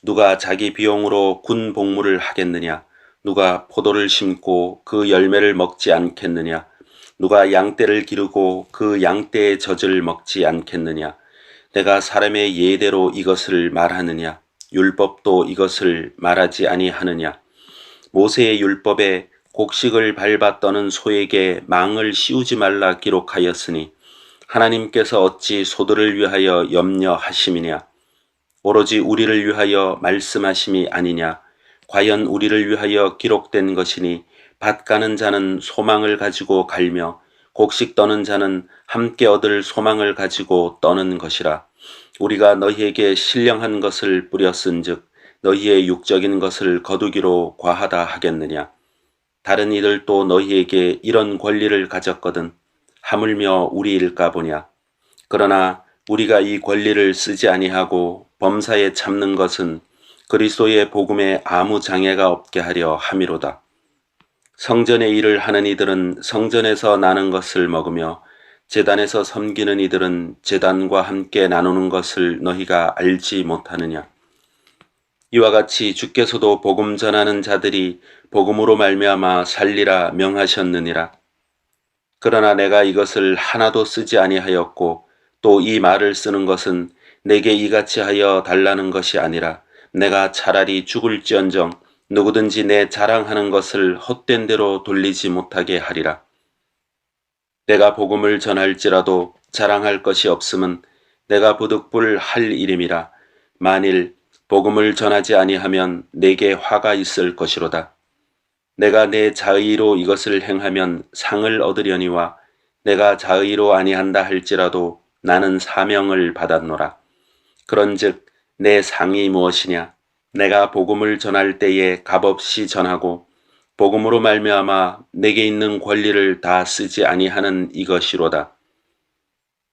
누가 자기 비용으로 군 복무를 하겠느냐. 누가 포도를 심고 그 열매를 먹지 않겠느냐. 누가 양떼를 기르고 그 양떼의 젖을 먹지 않겠느냐. 내가 사람의 예대로 이것을 말하느냐. 율법도 이것을 말하지 아니하느냐. 모세의 율법에 곡식을 밟아 떠는 소에게 망을 씌우지 말라 기록하였으니 하나님께서 어찌 소들을 위하여 염려하심이냐. 오로지 우리를 위하여 말씀하심이 아니냐. 과연 우리를 위하여 기록된 것이니 밭 가는 자는 소망을 가지고 갈며 곡식 떠는 자는 함께 얻을 소망을 가지고 떠는 것이라. 우리가 너희에게 신령한 것을 뿌렸은즉 너희의 육적인 것을 거두기로 과하다 하겠느냐. 다른 이들도 너희에게 이런 권리를 가졌거든 하물며 우리일까 보냐. 그러나 우리가 이 권리를 쓰지 아니하고 범사에 참는 것은 그리스도의 복음에 아무 장애가 없게 하려 함이로다. 성전의 일을 하는 이들은 성전에서 나는 것을 먹으며 제단에서 섬기는 이들은 제단과 함께 나누는 것을 너희가 알지 못하느냐. 이와 같이 주께서도 복음 전하는 자들이 복음으로 말미암아 살리라 명하셨느니라. 그러나 내가 이것을 하나도 쓰지 아니하였고 또 이 말을 쓰는 것은 내게 이같이 하여 달라는 것이 아니라 내가 차라리 죽을지언정 누구든지 내 자랑하는 것을 헛된 대로 돌리지 못하게 하리라. 내가 복음을 전할지라도 자랑할 것이 없음은 내가 부득불 할 일임이라. 만일 복음을 전하지 아니하면 내게 화가 있을 것이로다. 내가 내 자의로 이것을 행하면 상을 얻으려니와 내가 자의로 아니한다 할지라도 나는 사명을 받았노라. 그런즉 내 상이 무엇이냐. 내가 복음을 전할 때에 값없이 전하고 복음으로 말미암아 내게 있는 권리를 다 쓰지 아니하는 이것이로다.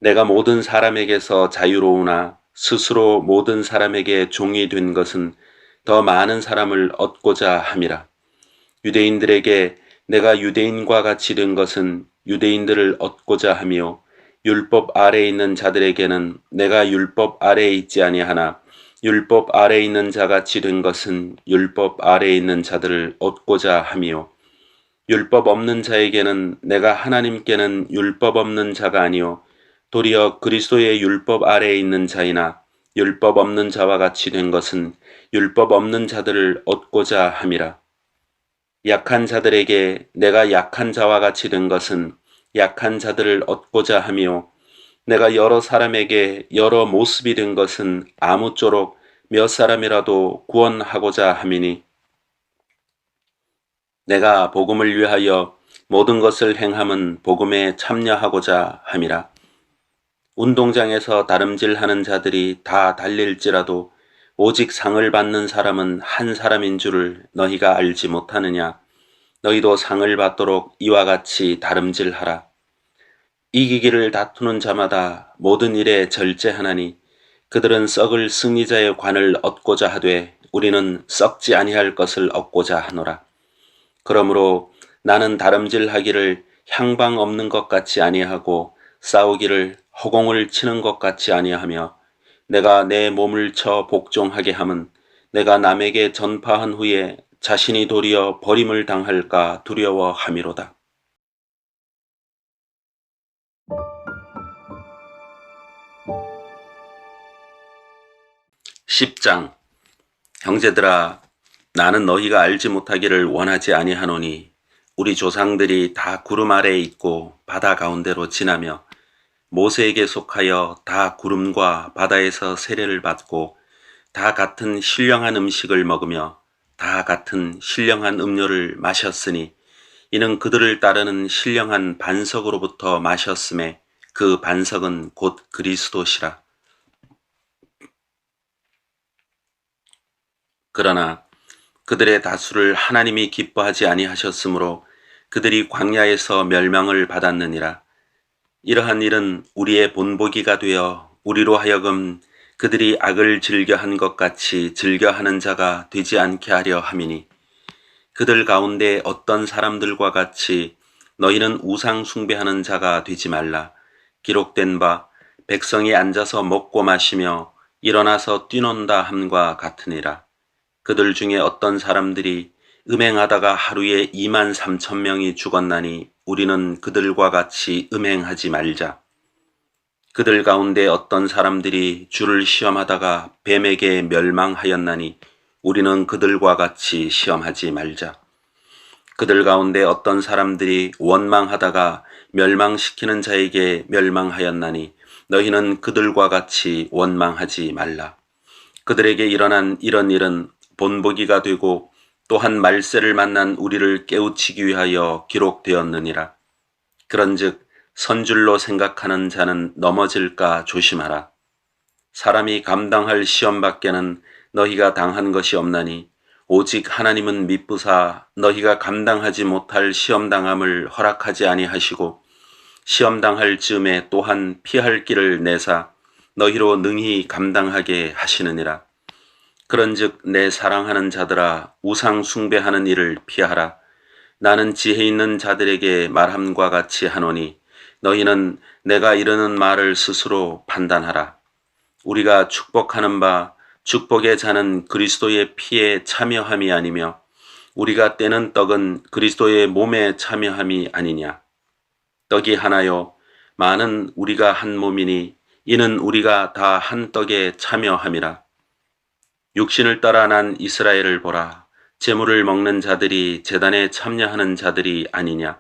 내가 모든 사람에게서 자유로우나 스스로 모든 사람에게 종이 된 것은 더 많은 사람을 얻고자 함이라. 유대인들에게 내가 유대인과 같이 된 것은 유대인들을 얻고자 하며 율법 아래에 있는 자들에게는 내가 율법 아래에 있지 아니하나 율법 아래에 있는 자같이 된 것은 율법 아래에 있는 자들을 얻고자 하며 율법 없는 자에게는 내가 하나님께는 율법 없는 자가 아니요 도리어 그리스도의 율법 아래에 있는 자이나 율법 없는 자와 같이 된 것은 율법 없는 자들을 얻고자 함이라. 약한 자들에게 내가 약한 자와 같이 된 것은 약한 자들을 얻고자 하며 내가 여러 사람에게 여러 모습이 된 것은 아무쪼록 몇 사람이라도 구원하고자 함이니 내가 복음을 위하여 모든 것을 행함은 복음에 참여하고자 함이라. 운동장에서 다름질하는 자들이 다 달릴지라도 오직 상을 받는 사람은 한 사람인 줄을 너희가 알지 못하느냐? 너희도 상을 받도록 이와 같이 다름질하라. 이기기를 다투는 자마다 모든 일에 절제하나니 그들은 썩을 승리자의 관을 얻고자 하되 우리는 썩지 아니할 것을 얻고자 하노라. 그러므로 나는 다름질하기를 향방 없는 것 같이 아니하고 싸우기를 허공을 치는 것 같이 아니하며 내가 내 몸을 쳐 복종하게 함은 내가 남에게 전파한 후에 자신이 도리어 버림을 당할까 두려워함이로다. 10장. 형제들아, 나는 너희가 알지 못하기를 원하지 아니하노니 우리 조상들이 다 구름 아래에 있고 바다 가운데로 지나며 모세에게 속하여 다 구름과 바다에서 세례를 받고 다 같은 신령한 음식을 먹으며 다 같은 신령한 음료를 마셨으니 이는 그들을 따르는 신령한 반석으로부터 마셨음에 그 반석은 곧 그리스도시라. 그러나 그들의 다수를 하나님이 기뻐하지 아니하셨으므로 그들이 광야에서 멸망을 받았느니라. 이러한 일은 우리의 본보기가 되어 우리로 하여금 그들이 악을 즐겨한 것 같이 즐겨하는 자가 되지 않게 하려 함이니 그들 가운데 어떤 사람들과 같이 너희는 우상 숭배하는 자가 되지 말라. 기록된 바 백성이 앉아서 먹고 마시며 일어나서 뛰논다 함과 같으니라. 그들 중에 어떤 사람들이 음행하다가 하루에 2만 3천 명이 죽었나니 우리는 그들과 같이 음행하지 말자. 그들 가운데 어떤 사람들이 주를 시험하다가 뱀에게 멸망하였나니 우리는 그들과 같이 시험하지 말자. 그들 가운데 어떤 사람들이 원망하다가 멸망시키는 자에게 멸망하였나니 너희는 그들과 같이 원망하지 말라. 그들에게 일어난 이런 일은 본보기가 되고 또한 말세를 만난 우리를 깨우치기 위하여 기록되었느니라. 그런즉 선줄로 생각하는 자는 넘어질까 조심하라. 사람이 감당할 시험밖에는 너희가 당한 것이 없나니 오직 하나님은 미쁘사 너희가 감당하지 못할 시험당함을 허락하지 아니하시고 시험당할 즈음에 또한 피할 길을 내사 너희로 능히 감당하게 하시느니라. 그런즉 내 사랑하는 자들아 우상 숭배하는 일을 피하라. 나는 지혜 있는 자들에게 말함과 같이 하노니 너희는 내가 이르는 말을 스스로 판단하라. 우리가 축복하는 바 축복의 자는 그리스도의 피에 참여함이 아니며 우리가 떼는 떡은 그리스도의 몸에 참여함이 아니냐. 떡이 하나요 많은 우리가 한 몸이니 이는 우리가 다 한 떡에 참여함이라. 육신을 따라 난 이스라엘을 보라. 제물을 먹는 자들이 제단에 참여하는 자들이 아니냐.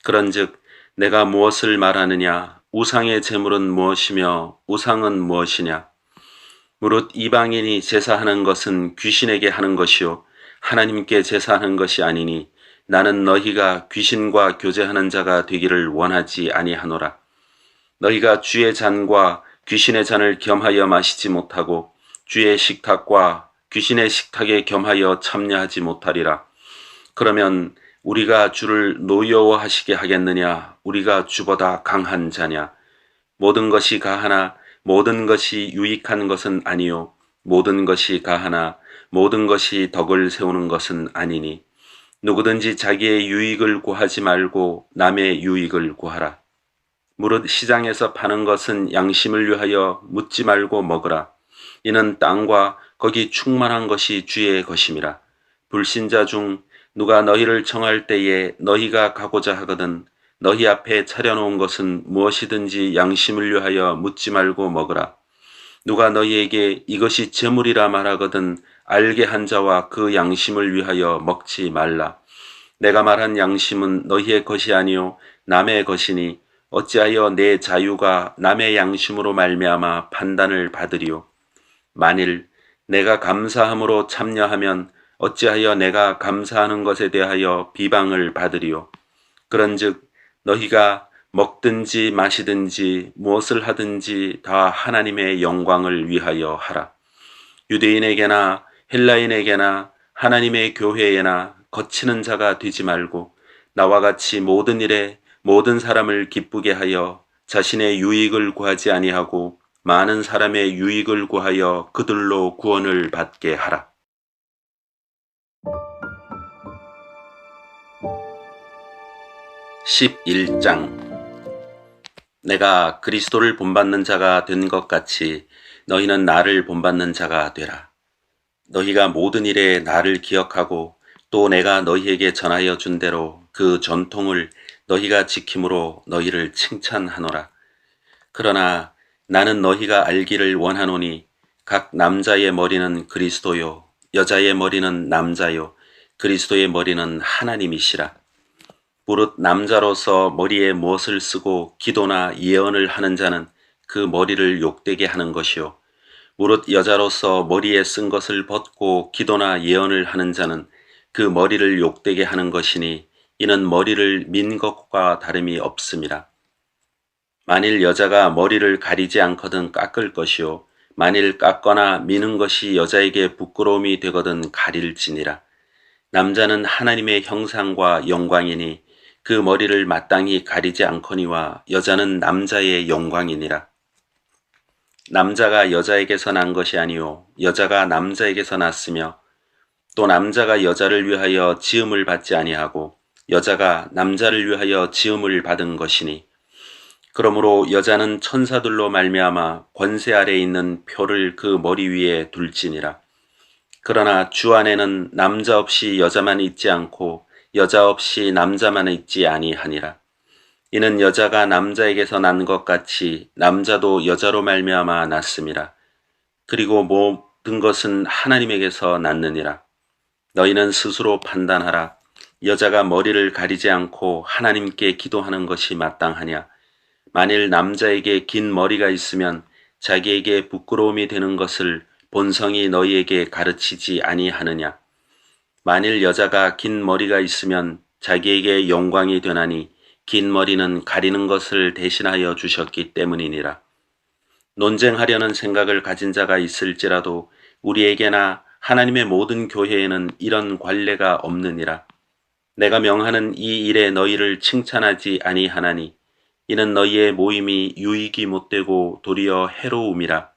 그런즉 내가 무엇을 말하느냐. 우상의 제물은 무엇이며 우상은 무엇이냐. 무릇 이방인이 제사하는 것은 귀신에게 하는 것이요 하나님께 제사하는 것이 아니니 나는 너희가 귀신과 교제하는 자가 되기를 원하지 아니하노라. 너희가 주의 잔과 귀신의 잔을 겸하여 마시지 못하고 주의 식탁과 귀신의 식탁에 겸하여 참여하지 못하리라. 그러면 우리가 주를 노여워하시게 하겠느냐. 우리가 주보다 강한 자냐. 모든 것이 가하나 모든 것이 유익한 것은 아니요 모든 것이 가하나 모든 것이 덕을 세우는 것은 아니니 누구든지 자기의 유익을 구하지 말고 남의 유익을 구하라. 무릇 시장에서 파는 것은 양심을 위하여 묻지 말고 먹으라. 이는 땅과 거기 충만한 것이 주의 것임이라. 불신자 중 누가 너희를 청할 때에 너희가 가고자 하거든 너희 앞에 차려놓은 것은 무엇이든지 양심을 위하여 묻지 말고 먹으라. 누가 너희에게 이것이 제물이라 말하거든 알게 한 자와 그 양심을 위하여 먹지 말라. 내가 말한 양심은 너희의 것이 아니요 남의 것이니 어찌하여 내 자유가 남의 양심으로 말미암아 판단을 받으리요. 만일 내가 감사함으로 참여하면 어찌하여 내가 감사하는 것에 대하여 비방을 받으리요. 그런즉 너희가 먹든지 마시든지 무엇을 하든지 다 하나님의 영광을 위하여 하라. 유대인에게나 헬라인에게나 하나님의 교회에나 거치는 자가 되지 말고 나와 같이 모든 일에 모든 사람을 기쁘게 하여 자신의 유익을 구하지 아니하고 많은 사람의 유익을 구하여 그들로 구원을 받게 하라. 11장 내가 그리스도를 본받는 자가 된 것 같이 너희는 나를 본받는 자가 되라. 너희가 모든 일에 나를 기억하고 또 내가 너희에게 전하여 준 대로 그 전통을 너희가 지킴으로 너희를 칭찬하노라. 그러나 나는 너희가 알기를 원하노니 각 남자의 머리는 그리스도요 여자의 머리는 남자요 그리스도의 머리는 하나님이시라. 무릇 남자로서 머리에 무엇을 쓰고 기도나 예언을 하는 자는 그 머리를 욕되게 하는 것이요 무릇 여자로서 머리에 쓴 것을 벗고 기도나 예언을 하는 자는 그 머리를 욕되게 하는 것이니 이는 머리를 민 것과 다름이 없음이라. 만일 여자가 머리를 가리지 않거든 깎을 것이요 만일 깎거나 미는 것이 여자에게 부끄러움이 되거든 가릴지니라. 남자는 하나님의 형상과 영광이니 그 머리를 마땅히 가리지 않거니와 여자는 남자의 영광이니라. 남자가 여자에게서 난 것이 아니요 여자가 남자에게서 났으며 또 남자가 여자를 위하여 지음을 받지 아니하고 여자가 남자를 위하여 지음을 받은 것이니 그러므로 여자는 천사들로 말미암아 권세 아래 있는 표를 그 머리 위에 둘지니라. 그러나 주 안에는 남자 없이 여자만 있지 않고 여자 없이 남자만 있지 아니하니라. 이는 여자가 남자에게서 난 것 같이 남자도 여자로 말미암아 났음이라. 그리고 모든 것은 하나님에게서 났느니라. 너희는 스스로 판단하라. 여자가 머리를 가리지 않고 하나님께 기도하는 것이 마땅하냐. 만일 남자에게 긴 머리가 있으면 자기에게 부끄러움이 되는 것을 본성이 너희에게 가르치지 아니하느냐. 만일 여자가 긴 머리가 있으면 자기에게 영광이 되나니 긴 머리는 가리는 것을 대신하여 주셨기 때문이니라. 논쟁하려는 생각을 가진 자가 있을지라도 우리에게나 하나님의 모든 교회에는 이런 관례가 없느니라. 내가 명하는 이 일에 너희를 칭찬하지 아니하나니 이는 너희의 모임이 유익이 못되고 도리어 해로움이라.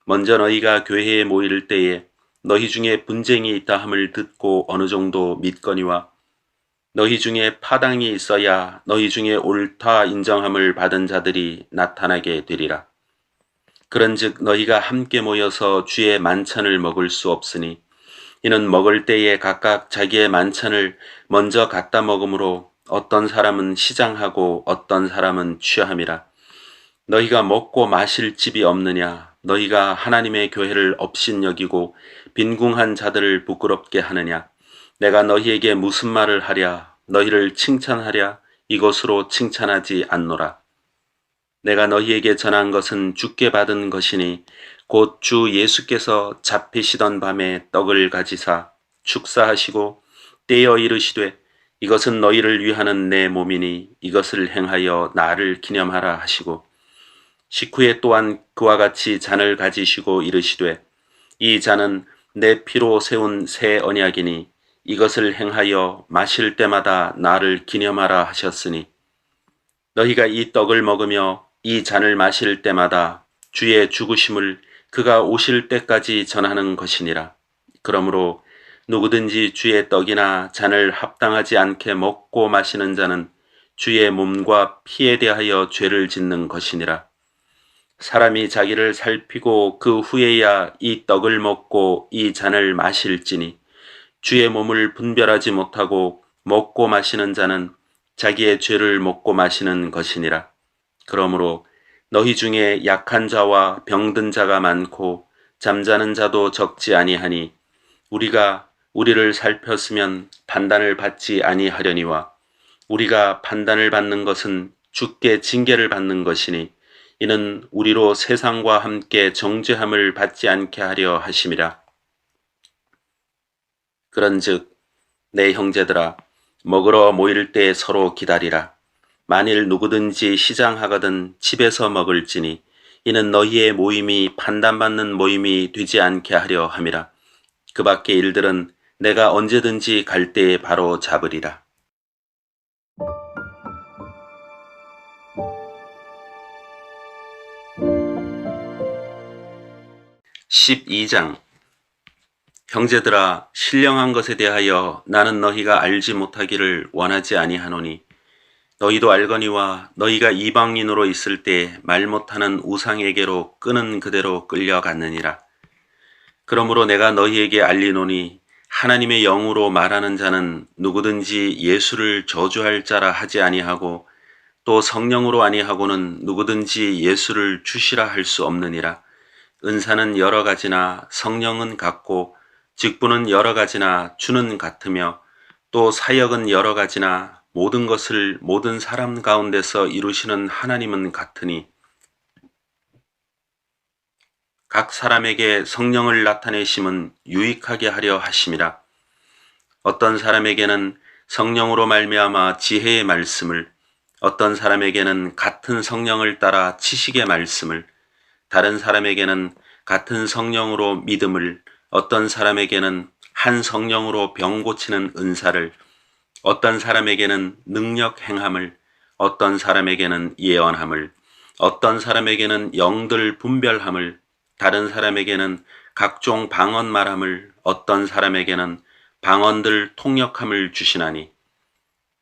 먼저 너희가 교회에 모일 때에 너희 중에 분쟁이 있다 함을 듣고 어느 정도 믿거니와 너희 중에 파당이 있어야 너희 중에 옳다 인정함을 받은 자들이 나타나게 되리라. 그런즉 너희가 함께 모여서 주의 만찬을 먹을 수 없으니 이는 먹을 때에 각각 자기의 만찬을 먼저 갖다 먹으므로 어떤 사람은 시장하고 어떤 사람은 취함이라. 너희가 먹고 마실 집이 없느냐. 너희가 하나님의 교회를 업신여기고 빈궁한 자들을 부끄럽게 하느냐. 내가 너희에게 무슨 말을 하랴. 너희를 칭찬하랴. 이것으로 칭찬하지 않노라. 내가 너희에게 전한 것은 주께 받은 것이니 곧 주 예수께서 잡히시던 밤에 떡을 가지사 축사하시고 떼어 이르시되 이것은 너희를 위하는 내 몸이니 이것을 행하여 나를 기념하라 하시고 식후에 또한 그와 같이 잔을 가지시고 이르시되 이 잔은 내 피로 세운 새 언약이니 이것을 행하여 마실 때마다 나를 기념하라 하셨으니 너희가 이 떡을 먹으며 이 잔을 마실 때마다 주의 죽으심을 그가 오실 때까지 전하는 것이니라. 그러므로 누구든지 주의 떡이나 잔을 합당하지 않게 먹고 마시는 자는 주의 몸과 피에 대하여 죄를 짓는 것이니라. 사람이 자기를 살피고 그 후에야 이 떡을 먹고 이 잔을 마실지니 주의 몸을 분별하지 못하고 먹고 마시는 자는 자기의 죄를 먹고 마시는 것이니라. 그러므로 너희 중에 약한 자와 병든 자가 많고 잠자는 자도 적지 아니하니 우리가 우리를 살폈으면 판단을 받지 아니하려니와 우리가 판단을 받는 것은 주께 징계를 받는 것이니 이는 우리로 세상과 함께 정죄함을 받지 않게 하려 하심이라. 그런즉 내 형제들아 먹으러 모일 때 서로 기다리라. 만일 누구든지 시장하거든 집에서 먹을지니 이는 너희의 모임이 판단받는 모임이 되지 않게 하려 함이라. 그 밖의 일들은 내가 언제든지 갈 때에 바로 잡으리라. 12장. 형제들아, 신령한 것에 대하여 나는 너희가 알지 못하기를 원하지 아니하노니 너희도 알거니와 너희가 이방인으로 있을 때 말 못하는 우상에게로 끄는 그대로 끌려갔느니라. 그러므로 내가 너희에게 알리노니 하나님의 영으로 말하는 자는 누구든지 예수를 저주할 자라 하지 아니하고 또 성령으로 아니하고는 누구든지 예수를 주시라 할 수 없느니라. 은사는 여러 가지나 성령은 같고 직분은 여러 가지나 주는 같으며 또 사역은 여러 가지나 모든 것을 모든 사람 가운데서 이루시는 하나님은 같으니 각 사람에게 성령을 나타내심은 유익하게 하려 하심이라. 어떤 사람에게는 성령으로 말미암아 지혜의 말씀을, 어떤 사람에게는 같은 성령을 따라 지식의 말씀을, 다른 사람에게는 같은 성령으로 믿음을, 어떤 사람에게는 한 성령으로 병 고치는 은사를, 어떤 사람에게는 능력 행함을, 어떤 사람에게는 예언함을, 어떤 사람에게는 영들 분별함을, 다른 사람에게는 각종 방언 말함을, 어떤 사람에게는 방언들 통역함을 주시나니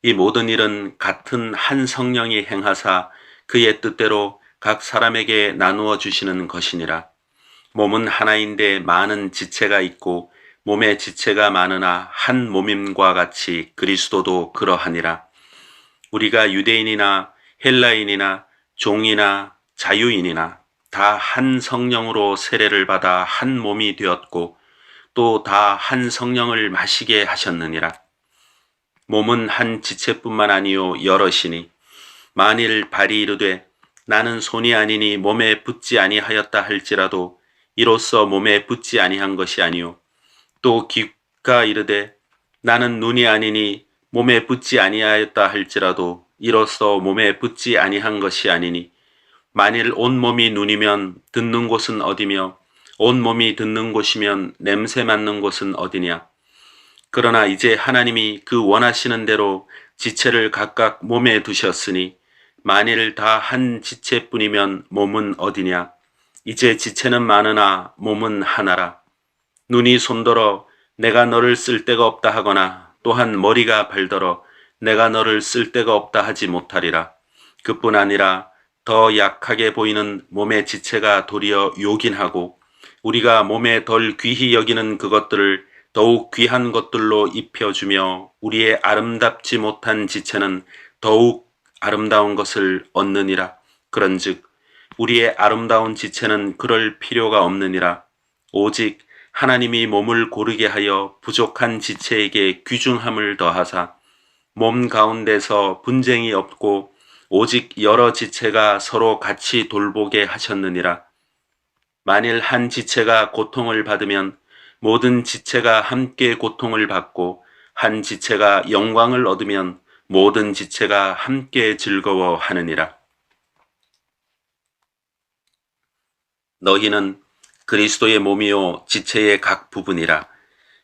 이 모든 일은 같은 한 성령이 행하사 그의 뜻대로 각 사람에게 나누어 주시는 것이니라. 몸은 하나인데 많은 지체가 있고 몸의 지체가 많으나 한 몸임과 같이 그리스도도 그러하니라. 우리가 유대인이나 헬라인이나 종이나 자유인이나 다 한 성령으로 세례를 받아 한 몸이 되었고 또 다 한 성령을 마시게 하셨느니라. 몸은 한 지체뿐만 아니요 여럿이니 만일 발이 이르되 나는 손이 아니니 몸에 붙지 아니하였다 할지라도 이로써 몸에 붙지 아니한 것이 아니요 또 귀가 이르되 나는 눈이 아니니 몸에 붙지 아니하였다 할지라도 이로써 몸에 붙지 아니한 것이 아니니 만일 온 몸이 눈이면 듣는 곳은 어디며 온 몸이 듣는 곳이면 냄새 맡는 곳은 어디냐. 그러나 이제 하나님이 그 원하시는 대로 지체를 각각 몸에 두셨으니 만일 다 한 지체뿐이면 몸은 어디냐. 이제 지체는 많으나 몸은 하나라. 눈이 손들어 내가 너를 쓸 데가 없다 하거나 또한 머리가 발더러 내가 너를 쓸 데가 없다 하지 못하리라. 그뿐 아니라 더 약하게 보이는 몸의 지체가 도리어 요긴하고 우리가 몸에 덜 귀히 여기는 그것들을 더욱 귀한 것들로 입혀주며 우리의 아름답지 못한 지체는 더욱 아름다운 것을 얻느니라. 그런즉 우리의 아름다운 지체는 그럴 필요가 없느니라. 오직 하나님이 몸을 고르게 하여 부족한 지체에게 귀중함을 더하사 몸 가운데서 분쟁이 없고 오직 여러 지체가 서로 같이 돌보게 하셨느니라. 만일 한 지체가 고통을 받으면 모든 지체가 함께 고통을 받고 한 지체가 영광을 얻으면 모든 지체가 함께 즐거워하느니라. 너희는 그리스도의 몸이요 지체의 각 부분이라.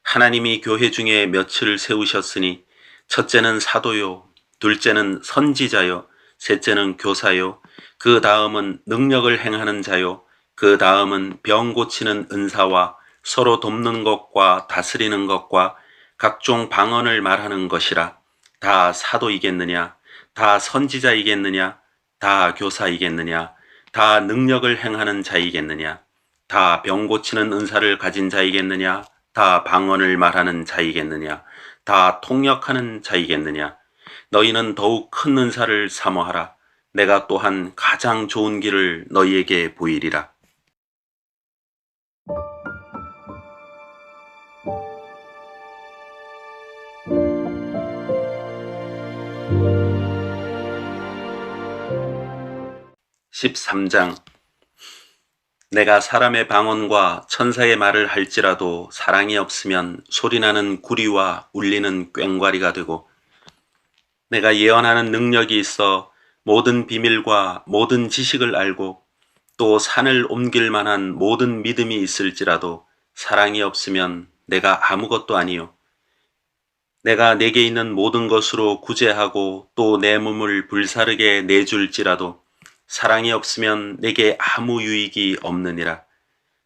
하나님이 교회 중에 몇을 세우셨으니 첫째는 사도요, 둘째는 선지자요, 셋째는 교사요, 그 다음은 능력을 행하는 자요, 그 다음은 병 고치는 은사와 서로 돕는 것과 다스리는 것과 각종 방언을 말하는 것이라. 다 사도이겠느냐? 다 선지자이겠느냐? 다 교사이겠느냐? 다 능력을 행하는 자이겠느냐? 다 병 고치는 은사를 가진 자이겠느냐? 다 방언을 말하는 자이겠느냐? 다 통역하는 자이겠느냐? 너희는 더욱 큰 은사를 사모하라. 내가 또한 가장 좋은 길을 너희에게 보이리라. (13장) 내가 사람의 방언과 천사의 말을 할지라도 사랑이 없으면 소리나는 구리와 울리는 꽹과리가 되고 내가 예언하는 능력이 있어 모든 비밀과 모든 지식을 알고 또 산을 옮길 만한 모든 믿음이 있을지라도 사랑이 없으면 내가 아무것도 아니요. 내가 내게 있는 모든 것으로 구제하고 또 내 몸을 불사르게 내줄지라도 사랑이 없으면 내게 아무 유익이 없느니라.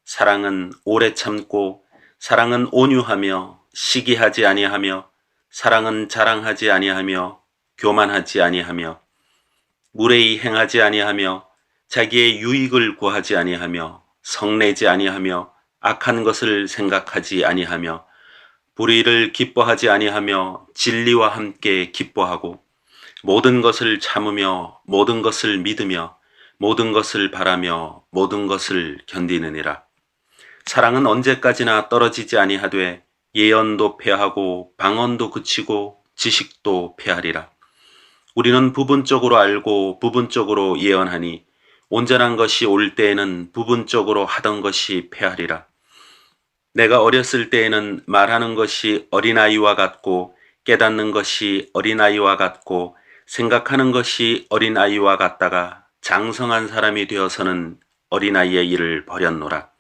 사랑은 오래 참고 사랑은 온유하며 시기하지 아니하며 사랑은 자랑하지 아니하며 교만하지 아니하며 무례히 행하지 아니하며 자기의 유익을 구하지 아니하며 성내지 아니하며 악한 것을 생각하지 아니하며 불의를 기뻐하지 아니하며 진리와 함께 기뻐하고 모든 것을 참으며 모든 것을 믿으며 모든 것을 바라며 모든 것을 견디느니라. 사랑은 언제까지나 떨어지지 아니하되 예언도 패하고 방언도 그치고 지식도 패하리라. 우리는 부분적으로 알고 부분적으로 예언하니 온전한 것이 올 때에는 부분적으로 하던 것이 패하리라. 내가 어렸을 때에는 말하는 것이 어린아이와 같고 깨닫는 것이 어린아이와 같고 생각하는 것이 어린아이와 같다가 장성한 사람이 되어서는 어린아이의 일을 버렸노라.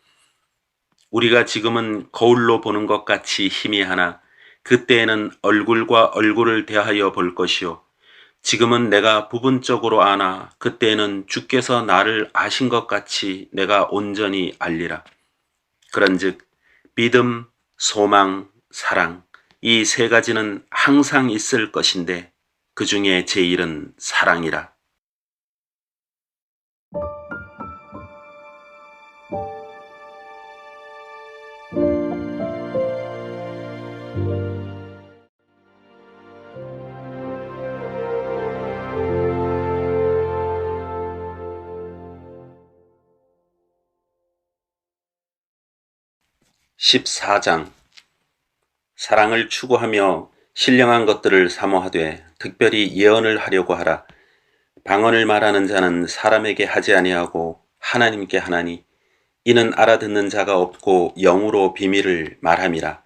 우리가 지금은 거울로 보는 것 같이 희미하나 그때에는 얼굴과 얼굴을 대하여 볼 것이요. 지금은 내가 부분적으로 아나 그때에는 주께서 나를 아신 것 같이 내가 온전히 알리라. 그런즉 믿음, 소망, 사랑 이 세 가지는 항상 있을 것인데 그 중에 제일은 사랑이라. 14장 사랑을 추구하며 신령한 것들을 사모하되 특별히 예언을 하려고 하라. 방언을 말하는 자는 사람에게 하지 아니하고 하나님께 하나니 이는 알아듣는 자가 없고 영으로 비밀을 말함이라.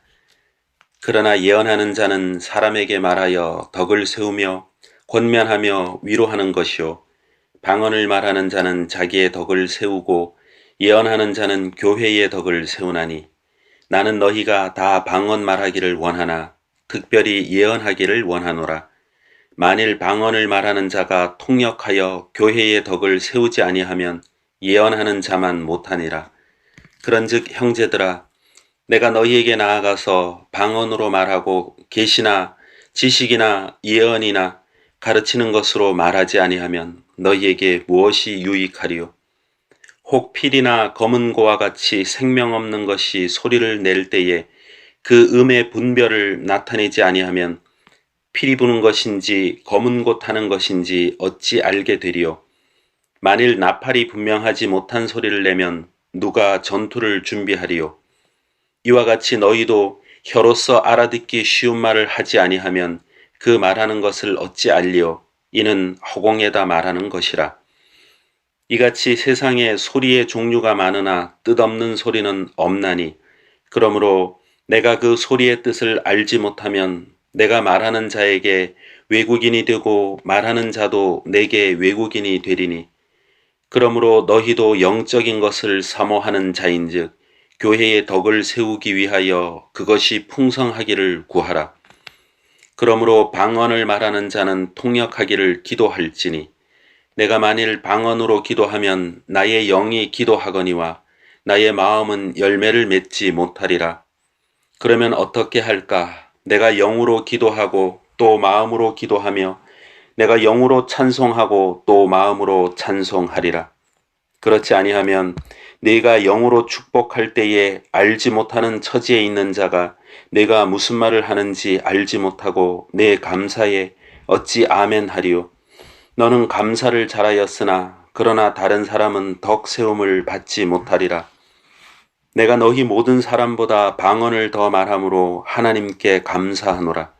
그러나 예언하는 자는 사람에게 말하여 덕을 세우며 권면하며 위로하는 것이요 방언을 말하는 자는 자기의 덕을 세우고 예언하는 자는 교회의 덕을 세우나니 나는 너희가 다 방언 말하기를 원하나 특별히 예언하기를 원하노라. 만일 방언을 말하는 자가 통역하여 교회의 덕을 세우지 아니하면 예언하는 자만 못하니라. 그런즉 형제들아 내가 너희에게 나아가서 방언으로 말하고 계시나 지식이나 예언이나 가르치는 것으로 말하지 아니하면 너희에게 무엇이 유익하리요? 혹 필이나 검은 고와 같이 생명 없는 것이 소리를 낼 때에 그 음의 분별을 나타내지 아니하면 필이 부는 것인지 검은 고 타는 것인지 어찌 알게 되리요? 만일 나팔이 분명하지 못한 소리를 내면 누가 전투를 준비하리요? 이와 같이 너희도 혀로서 알아듣기 쉬운 말을 하지 아니하면 그 말하는 것을 어찌 알리요? 이는 허공에다 말하는 것이라. 이같이 세상에 소리의 종류가 많으나 뜻없는 소리는 없나니 그러므로 내가 그 소리의 뜻을 알지 못하면 내가 말하는 자에게 외국인이 되고 말하는 자도 내게 외국인이 되리니 그러므로 너희도 영적인 것을 사모하는 자인즉 교회의 덕을 세우기 위하여 그것이 풍성하기를 구하라. 그러므로 방언을 말하는 자는 통역하기를 기도할지니 내가 만일 방언으로 기도하면 나의 영이 기도하거니와 나의 마음은 열매를 맺지 못하리라. 그러면 어떻게 할까? 내가 영으로 기도하고 또 마음으로 기도하며 내가 영으로 찬송하고 또 마음으로 찬송하리라. 그렇지 아니하면 네가 영으로 축복할 때에 알지 못하는 처지에 있는 자가 내가 무슨 말을 하는지 알지 못하고 내 감사에 어찌 아멘 하리요? 너는 감사를 잘하였으나 그러나 다른 사람은 덕 세움을 받지 못하리라. 내가 너희 모든 사람보다 방언을 더 말함으로 하나님께 감사하노라.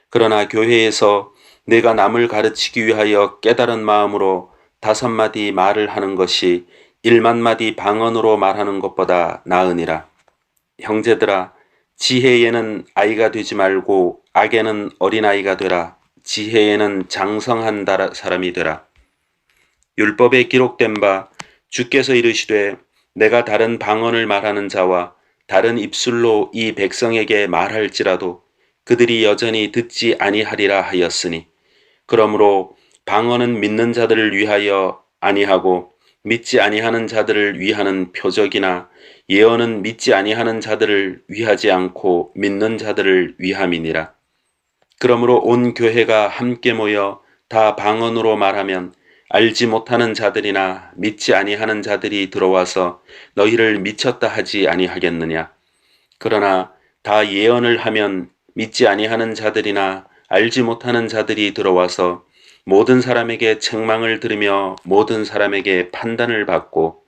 그러나 교회에서 내가 남을 가르치기 위하여 깨달은 마음으로 5마디 말을 하는 것이 1만마디 방언으로 말하는 것보다 나으니라. 형제들아 지혜에는 아이가 되지 말고 악에는 어린아이가 되라. 지혜에는 장성한 사람이 되라. 율법에 기록된 바 주께서 이르시되 내가 다른 방언을 말하는 자와 다른 입술로 이 백성에게 말할지라도 그들이 여전히 듣지 아니하리라 하였으니 그러므로 방언은 믿는 자들을 위하여 아니하고 믿지 아니하는 자들을 위하는 표적이나 예언은 믿지 아니하는 자들을 위하지 않고 믿는 자들을 위함이니라. 그러므로 온 교회가 함께 모여 다 방언으로 말하면 알지 못하는 자들이나 믿지 아니하는 자들이 들어와서 너희를 미쳤다 하지 아니하겠느냐. 그러나 다 예언을 하면 믿지 아니하는 자들이나 알지 못하는 자들이 들어와서 모든 사람에게 책망을 들으며 모든 사람에게 판단을 받고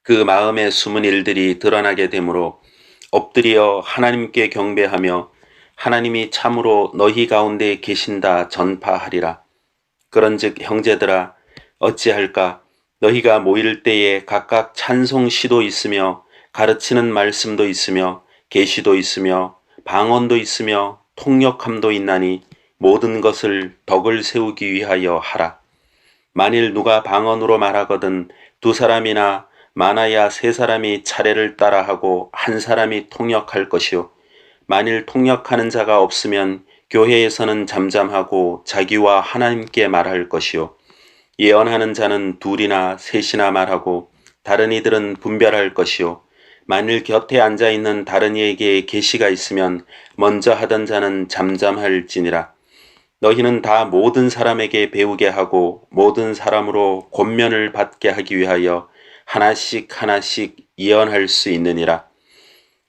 그 마음에 숨은 일들이 드러나게 되므로 엎드려 하나님께 경배하며 하나님이 참으로 너희 가운데 계신다 전파하리라. 그런즉 형제들아 어찌할까 너희가 모일 때에 각각 찬송 시도 있으며 가르치는 말씀도 있으며 계시도 있으며 방언도 있으며 통역함도 있나니 모든 것을 덕을 세우기 위하여 하라. 만일 누가 방언으로 말하거든 두 사람이나 많아야 세 사람이 차례를 따라하고 한 사람이 통역할 것이요 만일 통역하는 자가 없으면 교회에서는 잠잠하고 자기와 하나님께 말할 것이요 예언하는 자는 둘이나 셋이나 말하고 다른 이들은 분별할 것이요 만일 곁에 앉아 있는 다른 이에게 계시가 있으면 먼저 하던 자는 잠잠할지니라. 너희는 다 모든 사람에게 배우게 하고 모든 사람으로 권면을 받게 하기 위하여 하나씩 하나씩 예언할 수 있느니라.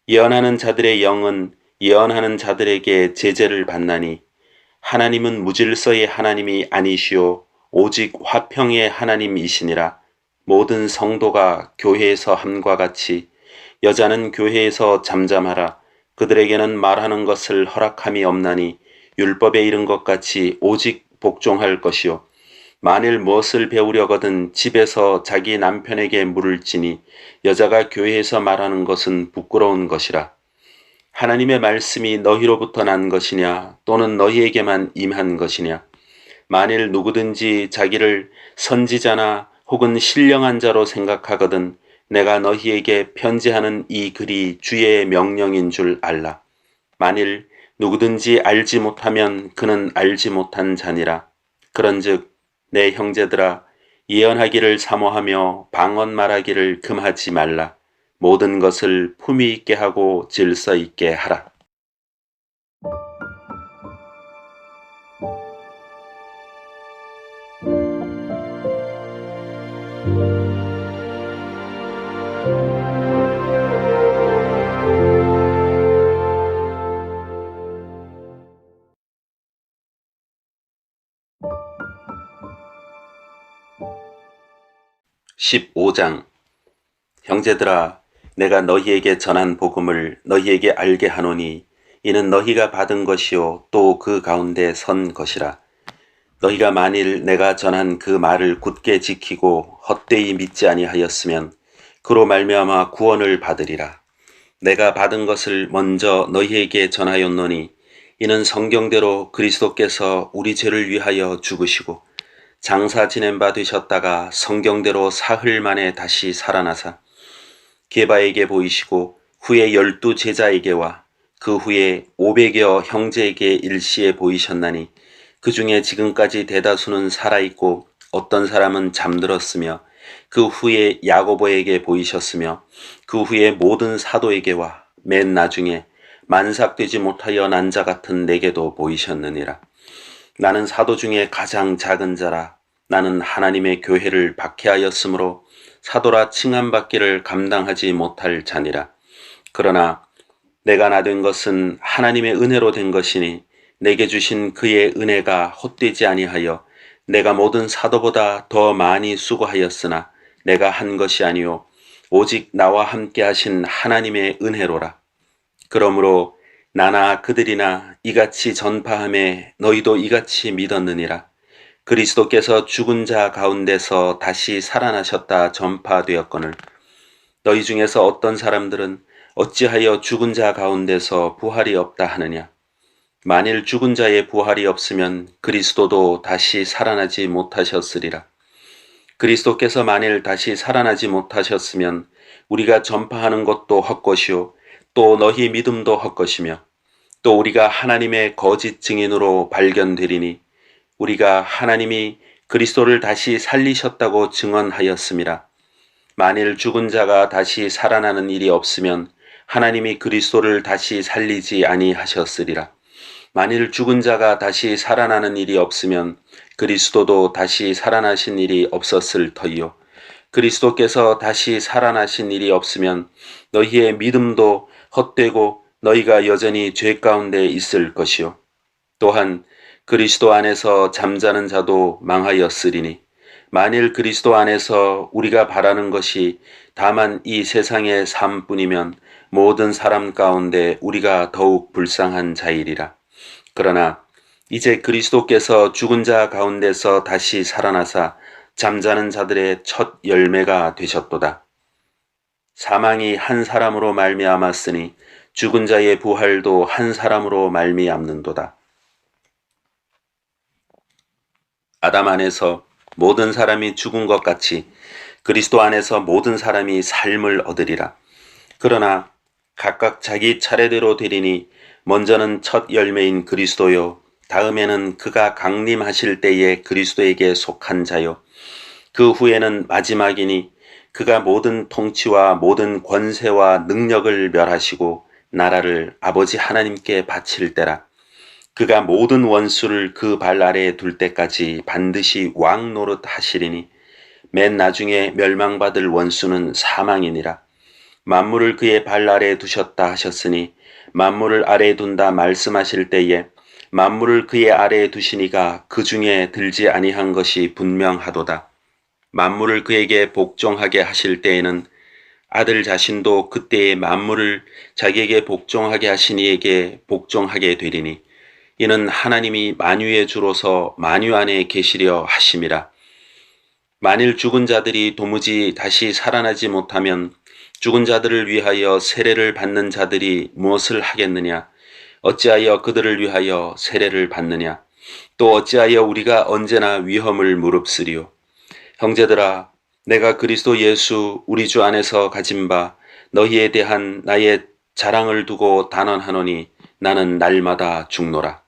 예언하는 자들의 영은 예언하는 자들에게 제재를 받나니 하나님은 무질서의 하나님이 아니시오 오직 화평의 하나님이시니라. 모든 성도가 교회에서 함과 같이 여자는 교회에서 잠잠하라. 그들에게는 말하는 것을 허락함이 없나니 율법에 이른 것 같이 오직 복종할 것이요 만일 무엇을 배우려거든 집에서 자기 남편에게 물을지니 여자가 교회에서 말하는 것은 부끄러운 것이라. 하나님의 말씀이 너희로부터 난 것이냐 또는 너희에게만 임한 것이냐. 만일 누구든지 자기를 선지자나 혹은 신령한 자로 생각하거든 내가 너희에게 편지하는 이 글이 주의 명령인 줄 알라. 만일 누구든지 알지 못하면 그는 알지 못한 자니라. 그런즉 내 형제들아 예언하기를 사모하며 방언 말하기를 금하지 말라. 모든 것을 품위 있게 하고 질서 있게 하라. 15장 형제들아 내가 너희에게 전한 복음을 너희에게 알게 하노니 이는 너희가 받은 것이요 또 그 가운데 선 것이라. 너희가 만일 내가 전한 그 말을 굳게 지키고 헛되이 믿지 아니하였으면 그로 말미암아 구원을 받으리라. 내가 받은 것을 먼저 너희에게 전하였노니 이는 성경대로 그리스도께서 우리 죄를 위하여 죽으시고 장사 지낸 바 되셨다가 성경대로 사흘 만에 다시 살아나사 게바에게 보이시고 후에 12 제자에게와 그 후에 500여 형제에게 일시에 보이셨나니 그 중에 지금까지 대다수는 살아있고 어떤 사람은 잠들었으며 그 후에 야고보에게 보이셨으며 그 후에 모든 사도에게와 맨 나중에 만삭되지 못하여 난 자 같은 내게도 보이셨느니라. 나는 사도 중에 가장 작은 자라. 나는 하나님의 교회를 박해하였으므로 사도라 칭함받기를 감당하지 못할 자니라. 그러나 내가 나된 것은 하나님의 은혜로 된 것이니 내게 주신 그의 은혜가 헛되지 아니하여 내가 모든 사도보다 더 많이 수고하였으나 내가 한 것이 아니요 오직 나와 함께 하신 하나님의 은혜로라. 그러므로 나나 그들이나 이같이 전파함에 너희도 이같이 믿었느니라. 그리스도께서 죽은 자 가운데서 다시 살아나셨다 전파되었거늘 너희 중에서 어떤 사람들은 어찌하여 죽은 자 가운데서 부활이 없다 하느냐. 만일 죽은 자의 부활이 없으면 그리스도도 다시 살아나지 못하셨으리라. 그리스도께서 만일 다시 살아나지 못하셨으면 우리가 전파하는 것도 헛것이요 또 너희 믿음도 헛것이며 또 우리가 하나님의 거짓 증인으로 발견되리니 우리가 하나님이 그리스도를 다시 살리셨다고 증언하였음이라. 만일 죽은 자가 다시 살아나는 일이 없으면 하나님이 그리스도를 다시 살리지 아니하셨으리라. 만일 죽은 자가 다시 살아나는 일이 없으면 그리스도도 다시 살아나신 일이 없었을 터이요. 그리스도께서 다시 살아나신 일이 없으면 너희의 믿음도 헛되고 너희가 여전히 죄 가운데 있을 것이요. 또한 그리스도 안에서 잠자는 자도 망하였으리니 만일 그리스도 안에서 우리가 바라는 것이 다만 이 세상의 삶뿐이면 모든 사람 가운데 우리가 더욱 불쌍한 자이리라. 그러나 이제 그리스도께서 죽은 자 가운데서 다시 살아나사 잠자는 자들의 첫 열매가 되셨도다. 사망이 한 사람으로 말미암았으니 죽은 자의 부활도 한 사람으로 말미암는도다. 아담 안에서 모든 사람이 죽은 것 같이 그리스도 안에서 모든 사람이 삶을 얻으리라. 그러나 각각 자기 차례대로 되리니 먼저는 첫 열매인 그리스도요 다음에는 그가 강림하실 때에 그리스도에게 속한 자요 그 후에는 마지막이니 그가 모든 통치와 모든 권세와 능력을 멸하시고 나라를 아버지 하나님께 바칠 때라. 그가 모든 원수를 그 발 아래에 둘 때까지 반드시 왕 노릇 하시리니 맨 나중에 멸망받을 원수는 사망이니라. 만물을 그의 발 아래에 두셨다 하셨으니 만물을 아래에 둔다 말씀하실 때에 만물을 그의 아래에 두시니가 그 중에 들지 아니한 것이 분명하도다. 만물을 그에게 복종하게 하실 때에는 아들 자신도 그때의 만물을 자기에게 복종하게 하신 이에게 복종하게 되리니 이는 하나님이 만유의 주로서 만유 안에 계시려 하심이라. 만일 죽은 자들이 도무지 다시 살아나지 못하면 죽은 자들을 위하여 세례를 받는 자들이 무엇을 하겠느냐? 어찌하여 그들을 위하여 세례를 받느냐? 또 어찌하여 우리가 언제나 위험을 무릅쓰리요? 형제들아, 내가 그리스도 예수 우리 주 안에서 가진 바 너희에 대한 나의 자랑을 두고 단언하노니 나는 날마다 죽노라.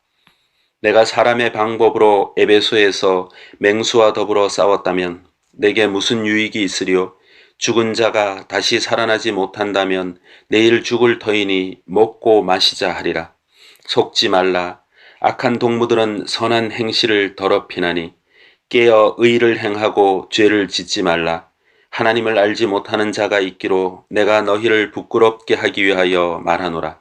내가 사람의 방법으로 에베소에서 맹수와 더불어 싸웠다면 내게 무슨 유익이 있으리요? 죽은 자가 다시 살아나지 못한다면 내일 죽을 터이니 먹고 마시자 하리라. 속지 말라. 악한 동무들은 선한 행실을 더럽히나니 깨어 의를 행하고 죄를 짓지 말라. 하나님을 알지 못하는 자가 있기로 내가 너희를 부끄럽게 하기 위하여 말하노라.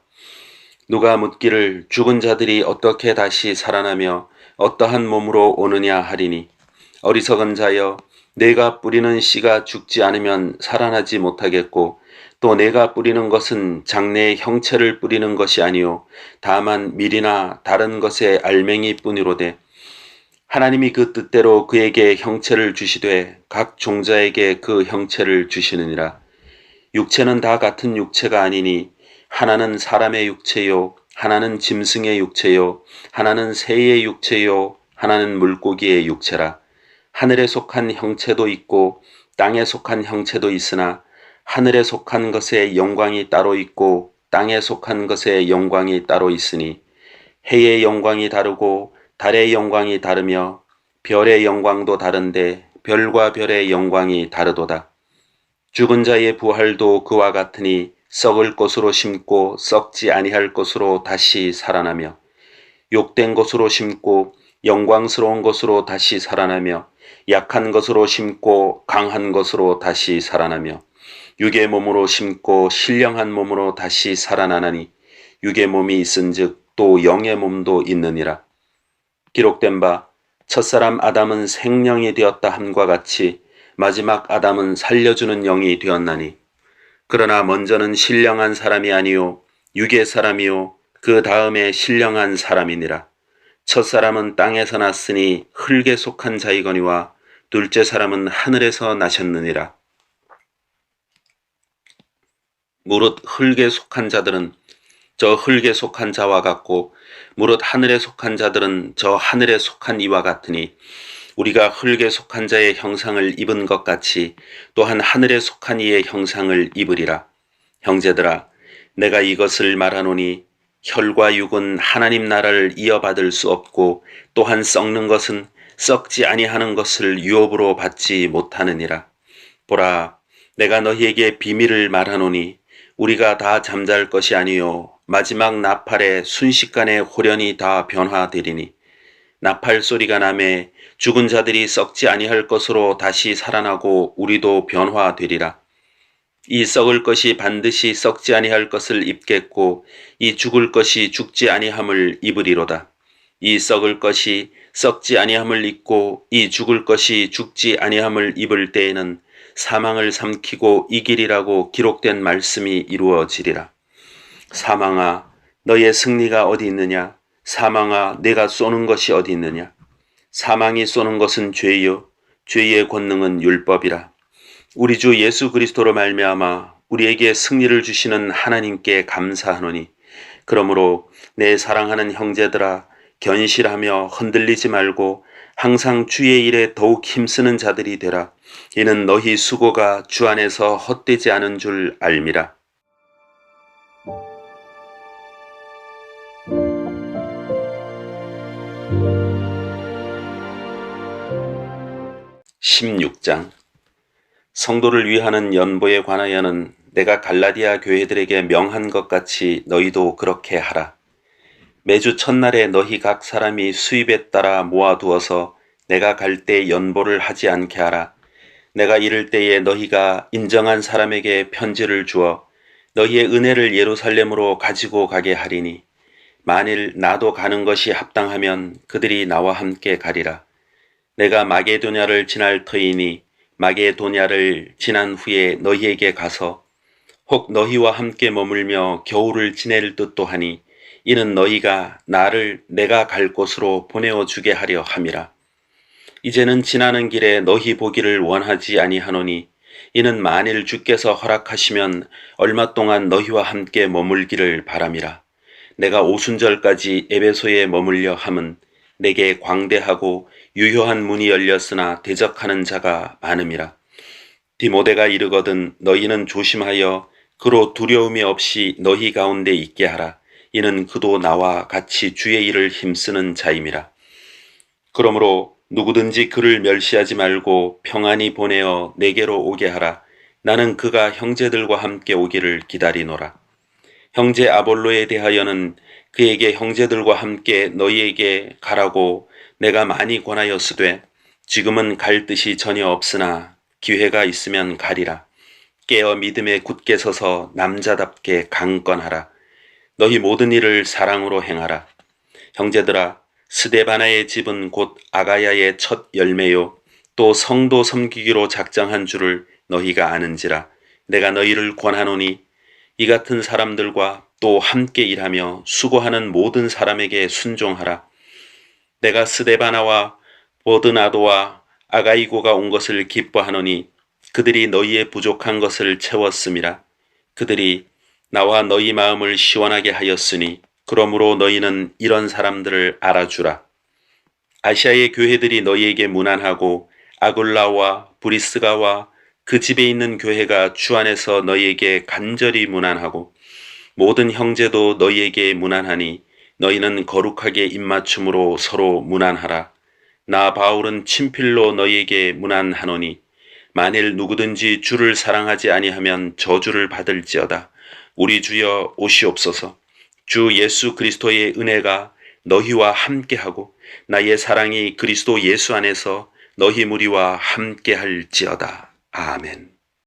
누가 묻기를 죽은 자들이 어떻게 다시 살아나며 어떠한 몸으로 오느냐 하리니 어리석은 자여 내가 뿌리는 씨가 죽지 않으면 살아나지 못하겠고 또 내가 뿌리는 것은 장래의 형체를 뿌리는 것이 아니요 다만 밀이나 다른 것의 알맹이 뿐이로되 하나님이 그 뜻대로 그에게 형체를 주시되 각 종자에게 그 형체를 주시느니라. 육체는 다 같은 육체가 아니니 하나는 사람의 육체요 하나는 짐승의 육체요 하나는 새의 육체요 하나는 물고기의 육체라. 하늘에 속한 형체도 있고 땅에 속한 형체도 있으나 하늘에 속한 것의 영광이 따로 있고 땅에 속한 것의 영광이 따로 있으니 해의 영광이 다르고 달의 영광이 다르며 별의 영광도 다른데 별과 별의 영광이 다르도다. 죽은 자의 부활도 그와 같으니 썩을 것으로 심고 썩지 아니할 것으로 다시 살아나며 욕된 것으로 심고 영광스러운 것으로 다시 살아나며 약한 것으로 심고 강한 것으로 다시 살아나며 육의 몸으로 심고 신령한 몸으로 다시 살아나나니 육의 몸이 있은즉 또 영의 몸도 있느니라. 기록된 바 첫사람 아담은 생령이 되었다 함과 같이 마지막 아담은 살려주는 영이 되었나니 그러나 먼저는 신령한 사람이 아니요 육의 사람이요 그 다음에 신령한 사람이니라. 첫사람은 땅에서 났으니 흙에 속한 자이거니와 둘째 사람은 하늘에서 나셨느니라. 무릇 흙에 속한 자들은 저 흙에 속한 자와 같고 무릇 하늘에 속한 자들은 저 하늘에 속한 이와 같으니 우리가 흙에 속한 자의 형상을 입은 것 같이 또한 하늘에 속한 이의 형상을 입으리라. 형제들아, 내가 이것을 말하노니 혈과 육은 하나님 나라를 이어받을 수 없고 또한 썩는 것은 썩지 아니하는 것을 유업으로 받지 못하느니라. 보라, 내가 너희에게 비밀을 말하노니 우리가 다 잠잘 것이 아니요 마지막 나팔에 순식간에 홀연히 다 변화되리니 나팔 소리가 나매 죽은 자들이 썩지 아니할 것으로 다시 살아나고 우리도 변화되리라. 이 썩을 것이 반드시 썩지 아니할 것을 입겠고 이 죽을 것이 죽지 아니함을 입으리로다. 이 썩을 것이 썩지 아니함을 입고 이 죽을 것이 죽지 아니함을 입을 때에는 사망을 삼키고 이기리라고 기록된 말씀이 이루어지리라. 사망아, 너의 승리가 어디 있느냐? 사망아, 내가 쏘는 것이 어디 있느냐? 사망이 쏘는 것은 죄요, 죄의 권능은 율법이라. 우리 주 예수 그리스도로 말미암아 우리에게 승리를 주시는 하나님께 감사하노니, 그러므로 내 사랑하는 형제들아, 견실하며 흔들리지 말고 항상 주의 일에 더욱 힘쓰는 자들이 되라. 이는 너희 수고가 주 안에서 헛되지 않은 줄 알미라. 16장. 성도를 위하는 연보에 관하여는 내가 갈라디아 교회들에게 명한 것 같이 너희도 그렇게 하라. 매주 첫날에 너희 각 사람이 수입에 따라 모아두어서 내가 갈 때 연보를 하지 않게 하라. 내가 이를 때에 너희가 인정한 사람에게 편지를 주어 너희의 은혜를 예루살렘으로 가지고 가게 하리니, 만일 나도 가는 것이 합당하면 그들이 나와 함께 가리라. 내가 마게도냐를 지날 터이니 마게도냐를 지난 후에 너희에게 가서 혹 너희와 함께 머물며 겨울을 지낼 듯도 하니, 이는 너희가 나를 내가 갈 곳으로 보내어 주게 하려 함이라. 이제는 지나는 길에 너희 보기를 원하지 아니하노니, 이는 만일 주께서 허락하시면 얼마 동안 너희와 함께 머물기를 바람이라. 내가 오순절까지 에베소에 머물려 함은 내게 광대하고 유효한 문이 열렸으나 대적하는 자가 많음이라. 디모데가 이르거든 너희는 조심하여 그로 두려움이 없이 너희 가운데 있게 하라. 이는 그도 나와 같이 주의 일을 힘쓰는 자임이라. 그러므로 누구든지 그를 멸시하지 말고 평안히 보내어 내게로 오게 하라. 나는 그가 형제들과 함께 오기를 기다리노라. 형제 아볼로에 대하여는 그에게 형제들과 함께 너희에게 가라고 내가 많이 권하였으되 지금은 갈 뜻이 전혀 없으나 기회가 있으면 가리라. 깨어 믿음에 굳게 서서 남자답게 강건하라. 너희 모든 일을 사랑으로 행하라. 형제들아, 스데바나의 집은 곧 아가야의 첫 열매요 또 성도 섬기기로 작정한 줄을 너희가 아는지라. 내가 너희를 권하노니 이 같은 사람들과 또 함께 일하며 수고하는 모든 사람에게 순종하라. 내가 스데바나와 보드나도와 아가이고가 온 것을 기뻐하노니 그들이 너희의 부족한 것을 채웠음이라. 그들이 나와 너희 마음을 시원하게 하였으니 그러므로 너희는 이런 사람들을 알아주라. 아시아의 교회들이 너희에게 문안하고 아굴라와 브리스가와 그 집에 있는 교회가 주 안에서 너희에게 간절히 문안하고 모든 형제도 너희에게 문안하니 너희는 거룩하게 입맞춤으로 서로 문안하라. 나 바울은 친필로 너희에게 문안하노니 만일 누구든지 주를 사랑하지 아니하면 저주를 받을지어다. 우리 주여 오시옵소서. 주 예수 그리스도의 은혜가 너희와 함께하고 나의 사랑이 그리스도 예수 안에서 너희 무리와 함께할지어다. 아멘.